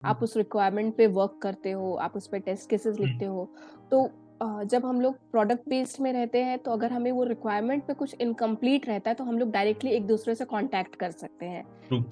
आप उस रिक्वायरमेंट पे वर्क करते हो, आप उस पे टेस्ट केसेस लिखते हो। तो जब हम लोग प्रोडक्ट बेस्ड में रहते हैं, तो अगर हमें वो रिक्वायरमेंट पे कुछ इनकम्प्लीट रहता है, तो हम लोग डायरेक्टली एक दूसरे से कॉन्टैक्ट कर सकते हैं ट्रू।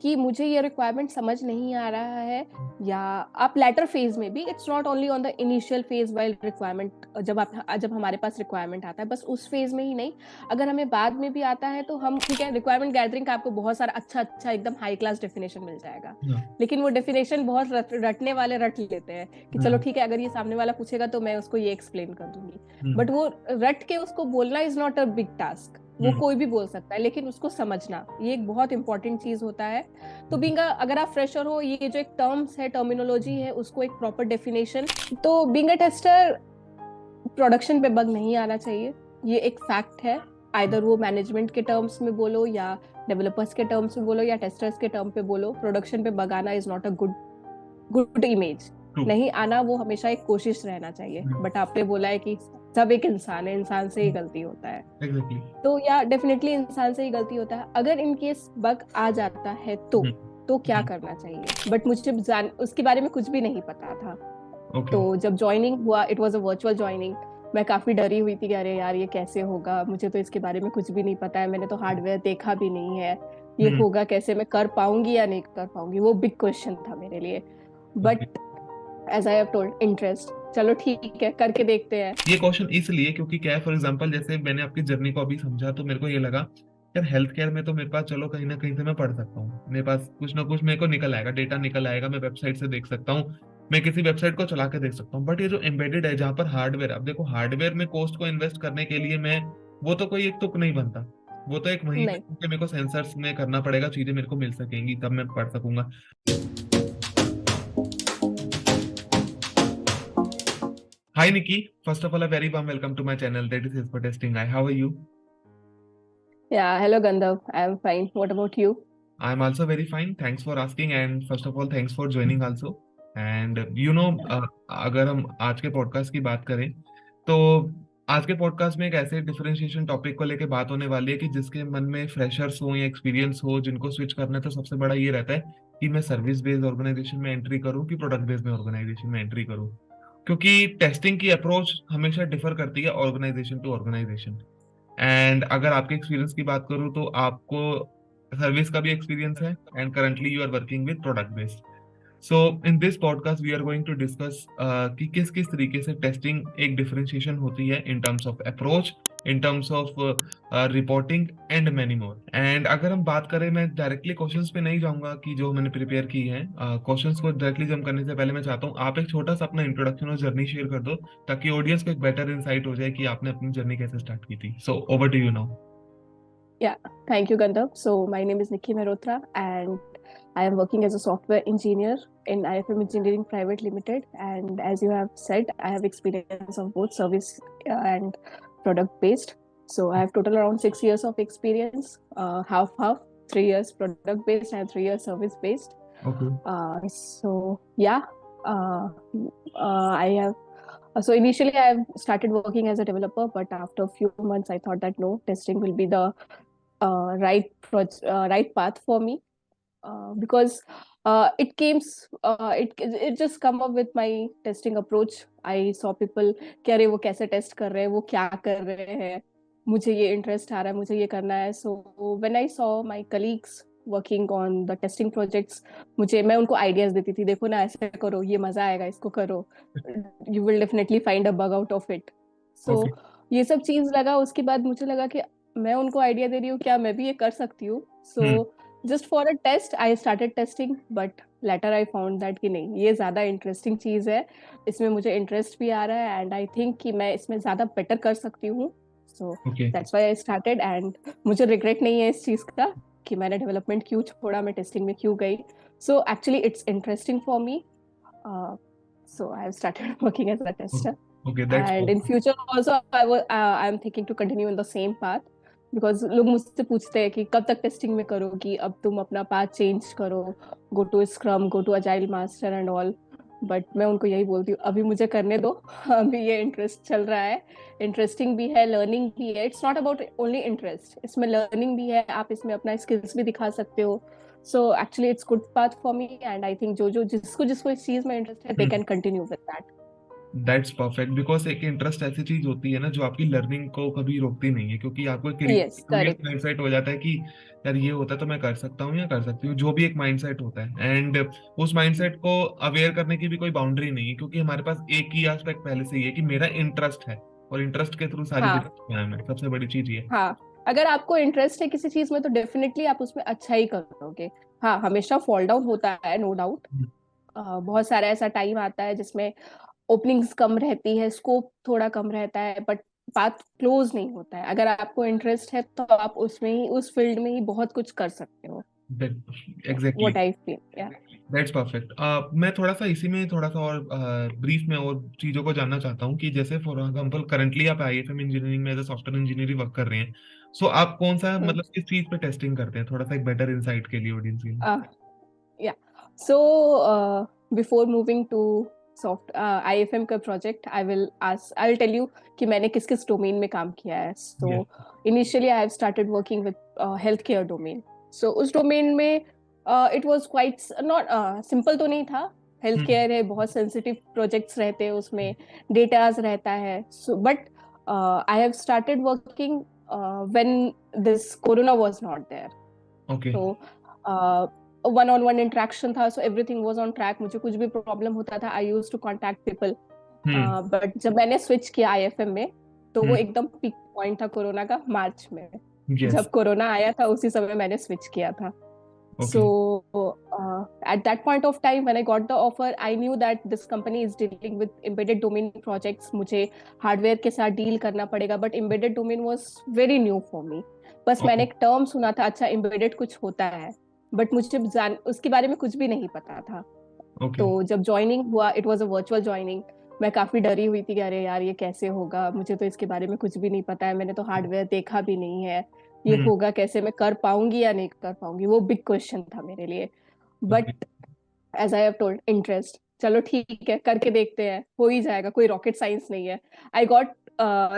कि मुझे ये रिक्वायरमेंट समझ नहीं आ रहा है। या आप लेटर फेज में भी, it's not only on the initial phase while requirement, जब हमारे पास रिक्वायरमेंट आता है, बस उस फेज में ही नहीं, अगर हमें बाद में भी आता है, तो हम ठीक है, रिक्वायरमेंट गैदरिंग का आपको बहुत सारा अच्छा अच्छा एकदम हाई क्लास डेफिनेशन मिल जाएगा। हाँ। लेकिन वो डेफिनेशन बहुत रटने वाले रट लेते हैं कि चलो ठीक है, अगर ये सामने वाला पूछेगा तो मैं उसको ये एक्सप्लेन कर दूंगी। हम्म। बट वो रट के उसको बोलना is not a big task. वो हम्म। कोई भी बोल सकता है, लेकिन उसको समझना ये एक बहुत इंपॉर्टेंट चीज होता है। तो बीइंग अगर आप फ्रेशर हो, ये जो एक टर्म्स है, टर्मिनोलॉजी है, उसको एक प्रॉपर डेफिनेशन। तो बीइंग अ टेस्टर, प्रोडक्शन पे बग नहीं आना चाहिए, ये एक फैक्ट है। आइदर वो मैनेजमेंट के टर्म्स में बोलो, या डेवलपर्स के टर्म्स में बोलो, या टेस्टर्स के टर्म पे बोलो, प्रोडक्शन पे बग आना is not a good good image. True. नहीं आना, वो हमेशा एक कोशिश रहना चाहिए। बट आपने बोला है कि सब एक इंसान है, इंसान से ही गलती होता है। एग्जैक्टली। तो या डेफिनेटली इंसान से ही गलती होता है। अगर इन केस बग आ जाता है तो क्या करना चाहिए? बट मुझे जान उसके बारे में कुछ भी नहीं पता था। ओके। तो जब ज्वाइनिंग हुआ, it was a virtual joining. मैं काफी डरी हुई थी कि अरे यार, ये कैसे होगा, मुझे तो इसके बारे में कुछ भी नहीं पता है, मैंने तो हार्डवेयर देखा भी नहीं है, ये हम्म। होगा कैसे, मैं कर पाऊंगी या नहीं कर पाऊंगी, वो बिग क्वेश्चन था मेरे लिए। Okay. But as I have told, interest, चलो ठीक है, करके देखते हैं। ये क्वेश्चन इसलिए क्योंकि क्या है, फॉर एग्जांपल जैसे मैंने आपकी जर्नी को अभी समझा तो मेरे को ये लगा यार, हेल्थ केयर में तो मेरे पास चलो कहीं ना कहीं से मैं पढ़ सकता हूँ, मेरे पास कुछ ना कुछ मेरे को निकल आएगा, डेटा निकल आएगा, मैं वेबसाइट से देख सकता हूँ, मैं किसी वेबसाइट को चला के देख सकता हूँ। बट ये जो एम्बेडेड है, जहाँ पर हार्डवेयर, अब देखो हार्डवेयर में कॉस्ट को इन्वेस्ट करने के लिए मैं, वो तो कोई एक तुक नहीं बनता, वो तो एक वहीं नहीं। पे मेरे को सेंसर्स में करना पड़ेगा, चीजें मेरे को मिल सकेंगी तब मैं पढ़ सकूंगा। Hi Nikki, first of all, a very warm welcome to my channel. That is for testing. How are you? Yeah, hello Gandhav, I am fine, what about you? I'm also very fine. Thanks for asking, and first of all, thanks for joining also. And अगर हम आज के podcast की बात करें तो आज के पॉडकास्ट में एक ऐसे डिफरेंशिएशन टॉपिक को लेके बात होने वाली है कि जिसके मन में फ्रेशर्स हो या एक्सपीरियंस हो, जिनको स्विच करना है, तो सबसे बड़ा ये रहता है कि मैं सर्विस बेस्ड ऑर्गेनाइजेशन में एंट्री करूं कि प्रोडक्ट बेस्ड में ऑर्गेनाइजेशन में एंट्री करूं। क्योंकि टेस्टिंग की अप्रोच हमेशा डिफर करती है ऑर्गेनाइजेशन टू ऑर्गेनाइजेशन। एंड अगर आपके एक्सपीरियंस की बात करूं तो आपको सर्विस का भी एक्सपीरियंस है, and currently you are working with product based. So in this podcast we are going to discuss कि किस किस तरीके से टेस्टिंग एक डिफरेंशिएशन होती है in terms of approach, in terms of reporting and many more. And अगर हम बात करें, मैं डायरेक्टली क्वेश्चंस पे नहीं जाऊंगा कि जो मैंने प्रिपेयर की है, क्वेश्चंस को डायरेक्टली जम करने से पहले मैं चाहता हूँ आप एक छोटा सा अपना इंट्रोडक्शन और जर्नी शेयर कर दो, ताकि ऑडियंस को एक बेटर इंसाइट हो जाए कि आपने अपनी जर्नी कैसे स्टार्ट की थी। So over to you now. Yeah, thank you, Gandhav. So my name is Nikki Mehrotra, and I am working as a software engineer in IFM Engineering Private Limited. And as you have said, I have experience of both service and product based. So I have total around 6 years of experience, half half, 3 years product based and 3 years service based. Okay. So yeah, uh, I have. So initially, I have started working as a developer, but after a few months, I thought that no, testing will be the right path for me, because it just come up with my testing approach. I saw people कि अरे वो कैसे test कर रहे हैं, वो क्या कर रहे हैं, मुझे ये इंटरेस्ट आ रहा है, मुझे ये करना है। So when I saw my colleagues working on the testing projects, मैं उनको आइडियाज देती थी, देखो ना ऐसे करो, ये मजा आएगा, इसको करो, you will definitely find a bug out of it. So okay. ये सब चीज लगा, उसके बाद मुझे लगा कि मैं उनको आइडिया दे रही हूँ, क्या मैं भी ये कर सकती हूँ? So hmm. Just for a test I started testing, but later I found that कि नहीं, ये ज्यादा इंटरेस्टिंग चीज है, इसमें मुझे इंटरेस्ट भी आ रहा है, एंड आई थिंक कि मैं इसमें ज्यादा बेटर कर सकती हूँ। So okay. That's why I started, and मुझे रिग्रेट नहीं है इस चीज का कि मैंने डेवलपमेंट क्यों छोड़ा, मैं टेस्टिंग में क्यों गई। So actually it's interesting for me, so I have started working as a tester, okay. That's and in future also I'm thinking to continue in the same path, because लोग मुझसे पूछते हैं कि कब तक टेस्टिंग में करोगी, अब तुम अपना पाथ चेंज करो, go to scrum, go to agile master and all. But मैं उनको यही बोलती हूँ, अभी मुझे करने दो, अभी ये इंटरेस्ट चल रहा है, इंटरेस्टिंग भी है, लर्निंग भी है, it's not about only interest, इसमें लर्निंग भी है, आप इसमें अपना स्किल्स भी दिखा सकते हो। So actually it's good path for me, and I think जो जिसको जिसको इस चीज में इंटरेस्ट है, they hmm. can continue with that. That's perfect, because एक इंटरेस्ट ऐसी चीज होती है ना जो आपकी लर्निंग को कभी रोकती नहीं है, क्योंकि आपको Yes, क्यूरियस correct. माइंडसेट हो जाता है कि यार ये होता है तो मैं कर सकता हूँ या कर सकती हूँ, जो भी एक माइंडसेट होता है। एंड उस माइंडसेट को अवेयर करने की भी कोई बाउंड्री नहीं है, क्योंकि हमारे पास एक ही एस्पेक्ट पहले से ही है कि मेरा इंटरेस्ट है, और इंटरेस्ट के थ्रू सारी हाँ दुनिया में सबसे बड़ी चीज ये है। हाँ, अगर आपको इंटरेस्ट है किसी चीज में तो डेफिनेटली आप उसमें अच्छा ही करोगे। हाँ, हमेशा फॉल डाउन होता है, नो डाउट। हम्म। बहुत सारा ऐसा टाइम आता है जिसमें ओपनिंग्स कम रहती है, स्कोप थोड़ा कम रहता है, बट पाथ क्लोज नहीं होता है। अगर आपको इंटरेस्ट है तो आप उसमें ही, उस फील्ड में ही बहुत कुछ कर सकते हो। एग्जैक्टली। व्हाट आई फील, या। That's perfect. मैं थोड़ा सा इसी में थोड़ा सा और ब्रीफ में और चीजों को जानना चाहता हूँ कि जैसे फॉर एग्जांपल करंटली आप आईएफएम इंजीनियरिंग में as a software engineering work कर रहे हैं, सो आप कौन सा मतलब किस चीज पे टेस्टिंग करते हैं, थोड़ा सा एक बेटर इंसाइट के लिए ऑडियंस के लिए। Yeah so before moving to soft IFM का project, I will tell you कि मैंने किस किस डोमेन में काम किया है। So yes. Initially I have started working with health care domain. So उस डोमेन में it was quite not simple, तो नहीं था। हेल्थ हम्म। केयर है, बहुत सेंसिटिव प्रोजेक्ट्स रहते हैं उसमें, डेटाज रहता है। So but I have started working when this corona was not there. Okay. तो वन ऑन वन इंटरेक्शन था, so everything was on track. मुझे कुछ भी प्रॉब्लम होता था, I used to contact people. Hmm. But जब मैंने स्विच किया आईएफएम में, तो वो हम्म। एकदम पीक पॉइंट था कोरोना का, मार्च में। यस। जब कोरोना आया था उसी समय मैंने स्विच किया था। Okay. So at that point of time when I got the offer, I knew that this company is dealing with embedded domain projects. मुझे हार्डवेयर के साथ डील करना पड़ेगा, but embedded domain was very new for me. बस मैंने okay. एक term सुना था, अच्छा embedded कुछ होता है, बट मुझे उसके बारे में कुछ भी नहीं पता था। ओके। तो जब ज्वाइनिंग हुआ, it was a virtual joining. मैं काफी डरी हुई थी कि अरे यार ये कैसे होगा, मुझे तो इसके बारे में कुछ भी नहीं पता है, मैंने तो हार्डवेयर देखा भी नहीं है, ये हम्म। होगा कैसे, मैं कर पाऊंगी या नहीं कर पाऊंगी, वो बिग क्वेश्चन था मेरे लिए। Okay. But as I have told, interest, चलो ठीक है करके देखते हैं, हो ही जाएगा, कोई रॉकेट साइंस नहीं है। I got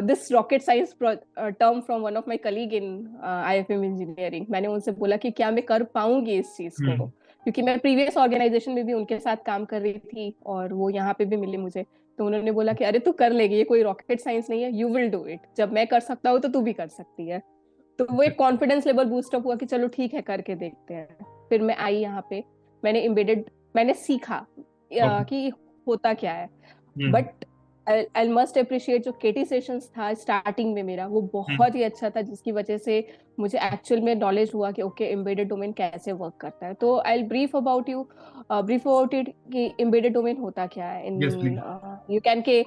this rocket science term from one of my colleague in IFM engineering. मैंने उनसे बोला कि क्या मैं कर पाऊंगी इस चीज को, हम्म। क्योंकि मैं प्रीवियस ऑर्गेनाइजेशन में भी उनके साथ काम कर रही थी और वो यहाँ पे भी मिले मुझे। तो उन्होंने बोला कि अरे तू कर लेगी, ये कोई रॉकेट साइंस नहीं है, यू विल डू इट, जब मैं कर सकता हूँ तो तू भी कर सकती है। तो वो एक कॉन्फिडेंस लेवल बूस्टअप हुआ कि चलो ठीक है करके देखते हैं। फिर मैं आई यहाँ पे, मैंने एम्बेडेड, मैंने सीखा ओके। कि होता क्या है। हम्म। बट आई मस्ट अप्रिशिएट, जो केटी सेशंस था स्टार्टिंग में मेरा, वो हम्म। बहुत ही अच्छा था, जिसकी वजह से मुझे एक्चुअल में नॉलेज हुआ कि ओके एम्बेडेड डोमेन कैसे वर्क करता है। तो आई ब्रीफ अबाउट इट कि एम्बेडेड डोमेन होता क्या है इन, यस प्लीज। यू कैन के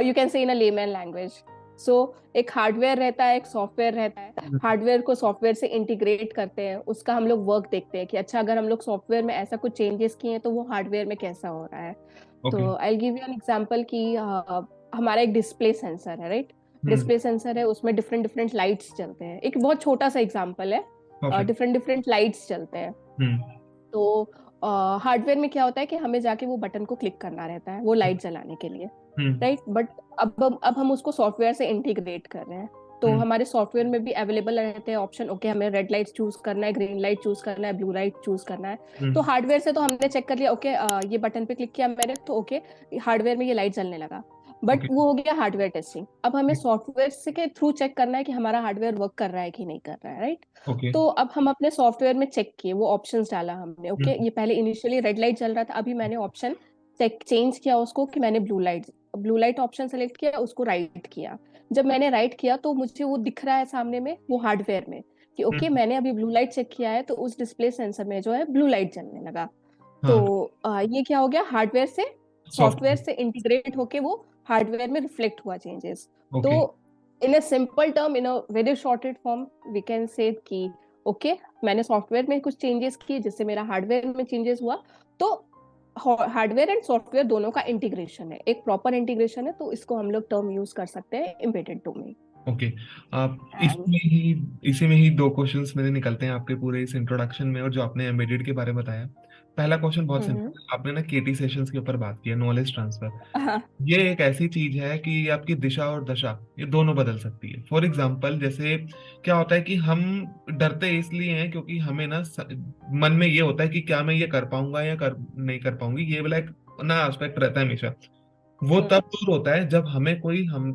you can say in a layman language. सो एक हार्डवेयर रहता है, एक सॉफ्टवेयर रहता है। हार्डवेयर को सॉफ्टवेयर से इंटीग्रेट करते हैं, उसका हम लोग वर्क देखते हैं कि अच्छा अगर हम लोग सॉफ्टवेयर में ऐसा कुछ चेंजेस किए हैं तो वो हार्डवेयर में कैसा हो रहा है। ओके। तो I give you an example कि हमारा एक डिस्प्ले सेंसर है, राइट। हम्म। डिस्प्ले सेंसर है, उसमें डिफरेंट डिफरेंट लाइट्स चलते हैं। एक बहुत छोटा सा एग्जांपल है, परफेक्ट। डिफरेंट डिफरेंट लाइट्स चलते हैं। हम्म। तो हार्डवेयर में क्या होता है कि हमें जाके वो बटन को क्लिक करना रहता है वो लाइट जलाने के लिए, हम्म। राइट। बट अब हम उसको सॉफ्टवेयर से इंटीग्रेट कर रहे हैं, तो हम्म। हमारे सॉफ्टवेयर में भी अवेलेबल रहते हैं ऑप्शन, ओके हमें रेड लाइट चूज करना है, ग्रीन लाइट चूज करना है, ब्लू लाइट चूज करना है। तो हम्म। हार्डवेयर से तो हमने चेक कर लिया, ओके ये बटन पे क्लिक किया मैंने तो ओके हार्डवेयर में ये लाइट जलने लगा। But okay. वो हो गया हार्डवेयर टेस्टिंग। अब हमें सॉफ्टवेयर से के थ्रू चेक करना है कि हमारा हार्डवेयर वर्क कर रहा है कि नहीं कर रहा है, राइट। ओके। तो अब हम अपने सॉफ्टवेयर में चेक किए, वो ऑप्शंस डाला हमने, ओके हम्म। ये पहले इनिशियली रेड लाइट चल रहा था, अभी मैंने ऑप्शन चेक चेंज किया उसको कि मैंने ब्लू लाइट ऑप्शन सेलेक्ट किया, उसको राइट किया। जब मैंने राइट किया तो मुझे वो दिख रहा है सामने में, वो हार्डवेयर में, कि ओके हम्म। मैंने अभी ब्लू लाइट चेक किया है तो उस डिस्प्ले सेंसर में जो है ब्लू लाइट जलने लगा। तो हाँ। ये क्या हो गया, हार्डवेयर से सॉफ्टवेयर सॉफ्टवेयर। से इंटीग्रेट होके वो हार्डवेयर में रिफ्लेक्ट हुआ चेंजेस। तो okay. In a simple term, in a very shorted form, we can say कि ओके मैंने सॉफ्टवेयर में कुछ चेंजेस किए जिससे मेरा हार्डवेयर में चेंजेस हुआ। तो हार्डवेयर एंड सॉफ्टवेयर दोनों का इंटीग्रेशन है, एक प्रॉपर इंटीग्रेशन है, तो इसको हम लोग टर्म यूज कर सकते हैं एम्बेडेड डोमेन। ओके। आप एंड इसी में ही दो क्वेश्चंस मेरे निकलते हैं आपके पूरे इस इंट्रोडक्शन में और जो आपने एम्बेडेड के बारे में बताया। पहला क्वेश्चन बहुत हम्म। सिंपल है, आपने ना केटी सेशंस के ऊपर बात की है, नॉलेज ट्रांसफर। हाँ। ये एक ऐसी चीज है कि ये आपकी दिशा और दशा ये दोनों बदल सकती है। फॉर एग्जाम्पल, जैसे क्या होता है कि हम डरते इसलिए हैं क्योंकि हमें ना मन में ये होता है कि क्या मैं ये कर पाऊंगा या कर नहीं कर पाऊंगी, ये वाला एक ना एस्पेक्ट रहता है हमेशा। वो हम्म। तब दूर होता है जब हमें कोई हम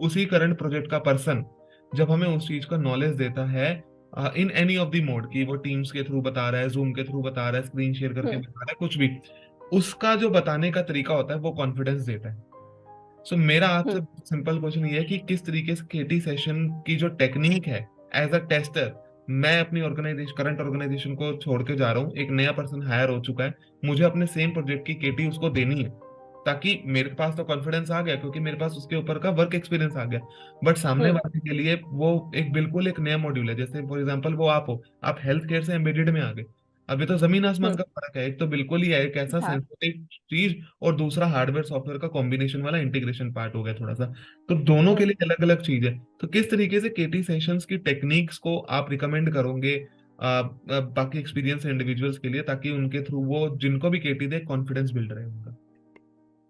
उसी करंट प्रोजेक्ट का पर्सन जब हमें उस चीज का नॉलेज देता है, in any of the mode, की वो टीम्स के थ्रू बता रहा है, जूम के थ्रू बता रहा है, स्क्रीन शेयर करके हम्म। बता रहा है, कुछ भी, उसका जो बताने का तरीका होता है वो कॉन्फिडेंस देता है। सो मेरा आपसे हम्म। सिंपल क्वेश्चन ये है कि किस तरीके से केटी सेशन की जो टेक्निक है, एज अ टेस्टर, मैं अपनी ऑर्गेनाइजेशन, करंट ऑर्गेनाइजेशन को छोड़ के जा रहा हूँ, एक नया पर्सन हायर हो चुका है, मुझे अपने सेम प्रोजेक्ट की केटी उसको देनी है, ताकि मेरे पास तो कॉन्फिडेंस आ गया क्योंकि मेरे पास उसके ऊपर का वर्क एक्सपीरियंस आ गया, बट सामने हम्म। वाले के लिए वो एक बिल्कुल एक नया मॉड्यूल है। जैसे फॉर एग्जांपल वो आप हो, आप हेल्थ केयर से एम्बेडेड में आ गए, अभी तो जमीन आसमान हम्म। का फर्क है, एक तो बिल्कुल ही है एक ऐसा हाँ। सेंसिटिव चीज, और दूसरा हार्डवेयर सॉफ्टवेयर का कॉम्बिनेशन वाला इंटीग्रेशन पार्ट हो गया थोड़ा सा। तो दोनों के हम्म। लिए अलग अलग चीज है। तो किस तरीके से केटी सेशंस की टेक्निक्स को आप रिकमेंड करोगे बाकी एक्सपीरियंस इंडिविजुअल्स के लिए, ताकि उनके थ्रू वो जिनको भी केटी दे कॉन्फिडेंस बिल्ड रहे उनका?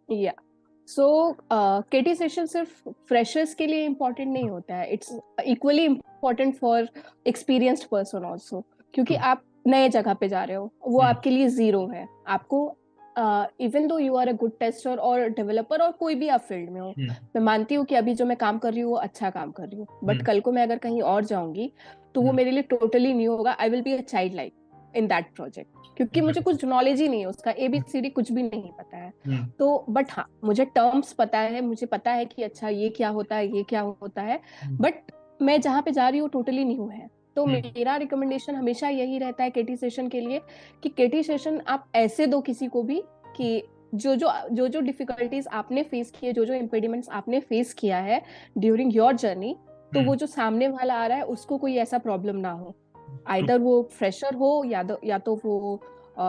या सो केटी सेशन सिर्फ फ्रेशर्स के लिए इम्पोर्टेंट नहीं होता है, it's equally important for experienced person also, क्योंकि ट्रू। आप नए जगह पे जा रहे हो, वो हम्म। आपके लिए जीरो है। आपको even though you are a good tester और डेवलपर और कोई भी आप फील्ड में हो, हम्म। मैं मानती हूँ कि अभी जो मैं काम कर रही हूँ वो अच्छा काम कर रही हूँ, बट हम्म। कल को मैं अगर कहीं और जाऊंगी तो वो हम्म। मेरे लिए टोटली न्यू होगा। I will be a child like in that project, क्योंकि मुझे कुछ नॉलेज ही नहीं है, उसका ABCD कुछ भी नहीं पता है। हम्म। तो बट हाँ, मुझे टर्म्स पता है, मुझे पता है कि अच्छा ये क्या होता है, ये क्या होता है, हम्म। बट मैं जहाँ पे जा रही हूँ टोटली न्यू है। तो हम्म। मेरा रिकमेंडेशन हमेशा यही रहता है केटी सेशन के लिए, कि केटी सेशन आप ऐसे दो किसी को भी कि जो डिफिकल्टीज आपने फेस किए, जो इम्पेडिमेंट्स आपने फेस किया है ड्यूरिंग योर जर्नी, तो हम्म। वो जो सामने वाला आ रहा है उसको कोई ऐसा प्रॉब्लम ना हो, ट्रू। आइदर वो फ्रेशर हो या तो वो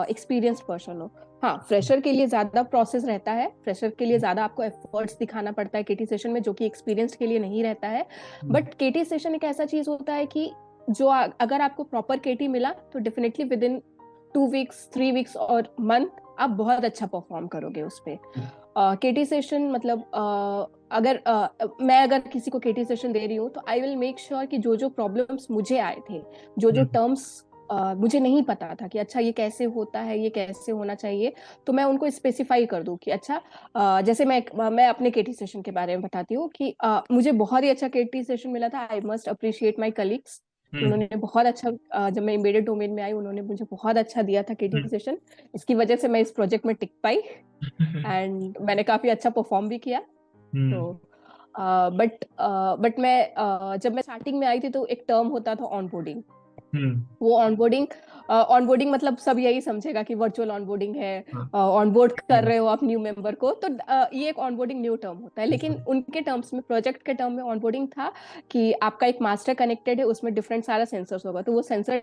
एक्सपीरियंस्ड पर्सन हो। हाँ, फ्रेशर के लिए ज्यादा प्रोसेस रहता है, फ्रेशर के लिए ज्यादा आपको एफर्ट्स दिखाना पड़ता है केटी सेशन में, जो कि एक्सपीरियंस्ड के लिए नहीं रहता है। हम्म। बट केटी सेशन एक ऐसा चीज होता है कि अगर आपको प्रॉपर केटी मिला तो definitely with in 2 weeks, 3 weeks और मंथ आप बहुत अच्छा परफॉर्म करोगे उस पे। केटी सेशन मतलब मैं अगर किसी को केटी सेशन दे रही हूँ तो आई विल मेक श्योर कि जो प्रॉब्लम्स मुझे आए थे, जो हम्म। टर्म्स मुझे नहीं पता था कि अच्छा ये कैसे होता है, ये कैसे होना चाहिए, तो मैं उनको स्पेसिफाई कर दूं कि अच्छा जैसे मैं अपने केटी सेशन के बारे में बताती हूँ कि मुझे बहुत ही अच्छा केटी सेशन मिला था। I must appreciate my colleagues, hmm. उन्होंने बहुत अच्छा जब मैं एम्बेडेड डोमेन में आई उन्होंने मुझे बहुत अच्छा दिया था केटी हम्म। सेशन। इसकी वजह से मैं इस प्रोजेक्ट में टिक पाई एंड मैंने काफी अच्छा परफॉर्म भी किया। तो हम्म। जब मैं स्टार्टिंग में आई थी तो एक टर्म होता था ऑनबोर्डिंग। हम्म। वो ऑनबोर्डिंग मतलब सब यही समझेगा कि वर्चुअल ऑनबोर्डिंग है, हाँ। ऑनबोर्ड कर हम्म। रहे हो आप न्यू मेंबर को, तो ये एक ऑनबोर्डिंग न्यू टर्म होता है। लेकिन उनके टर्म्स में, प्रोजेक्ट के टर्म में ऑनबोर्डिंग था कि आपका एक मास्टर कनेक्टेड है, उसमें डिफरेंट सारा सेंसर्स होगा, तो वो सेंसर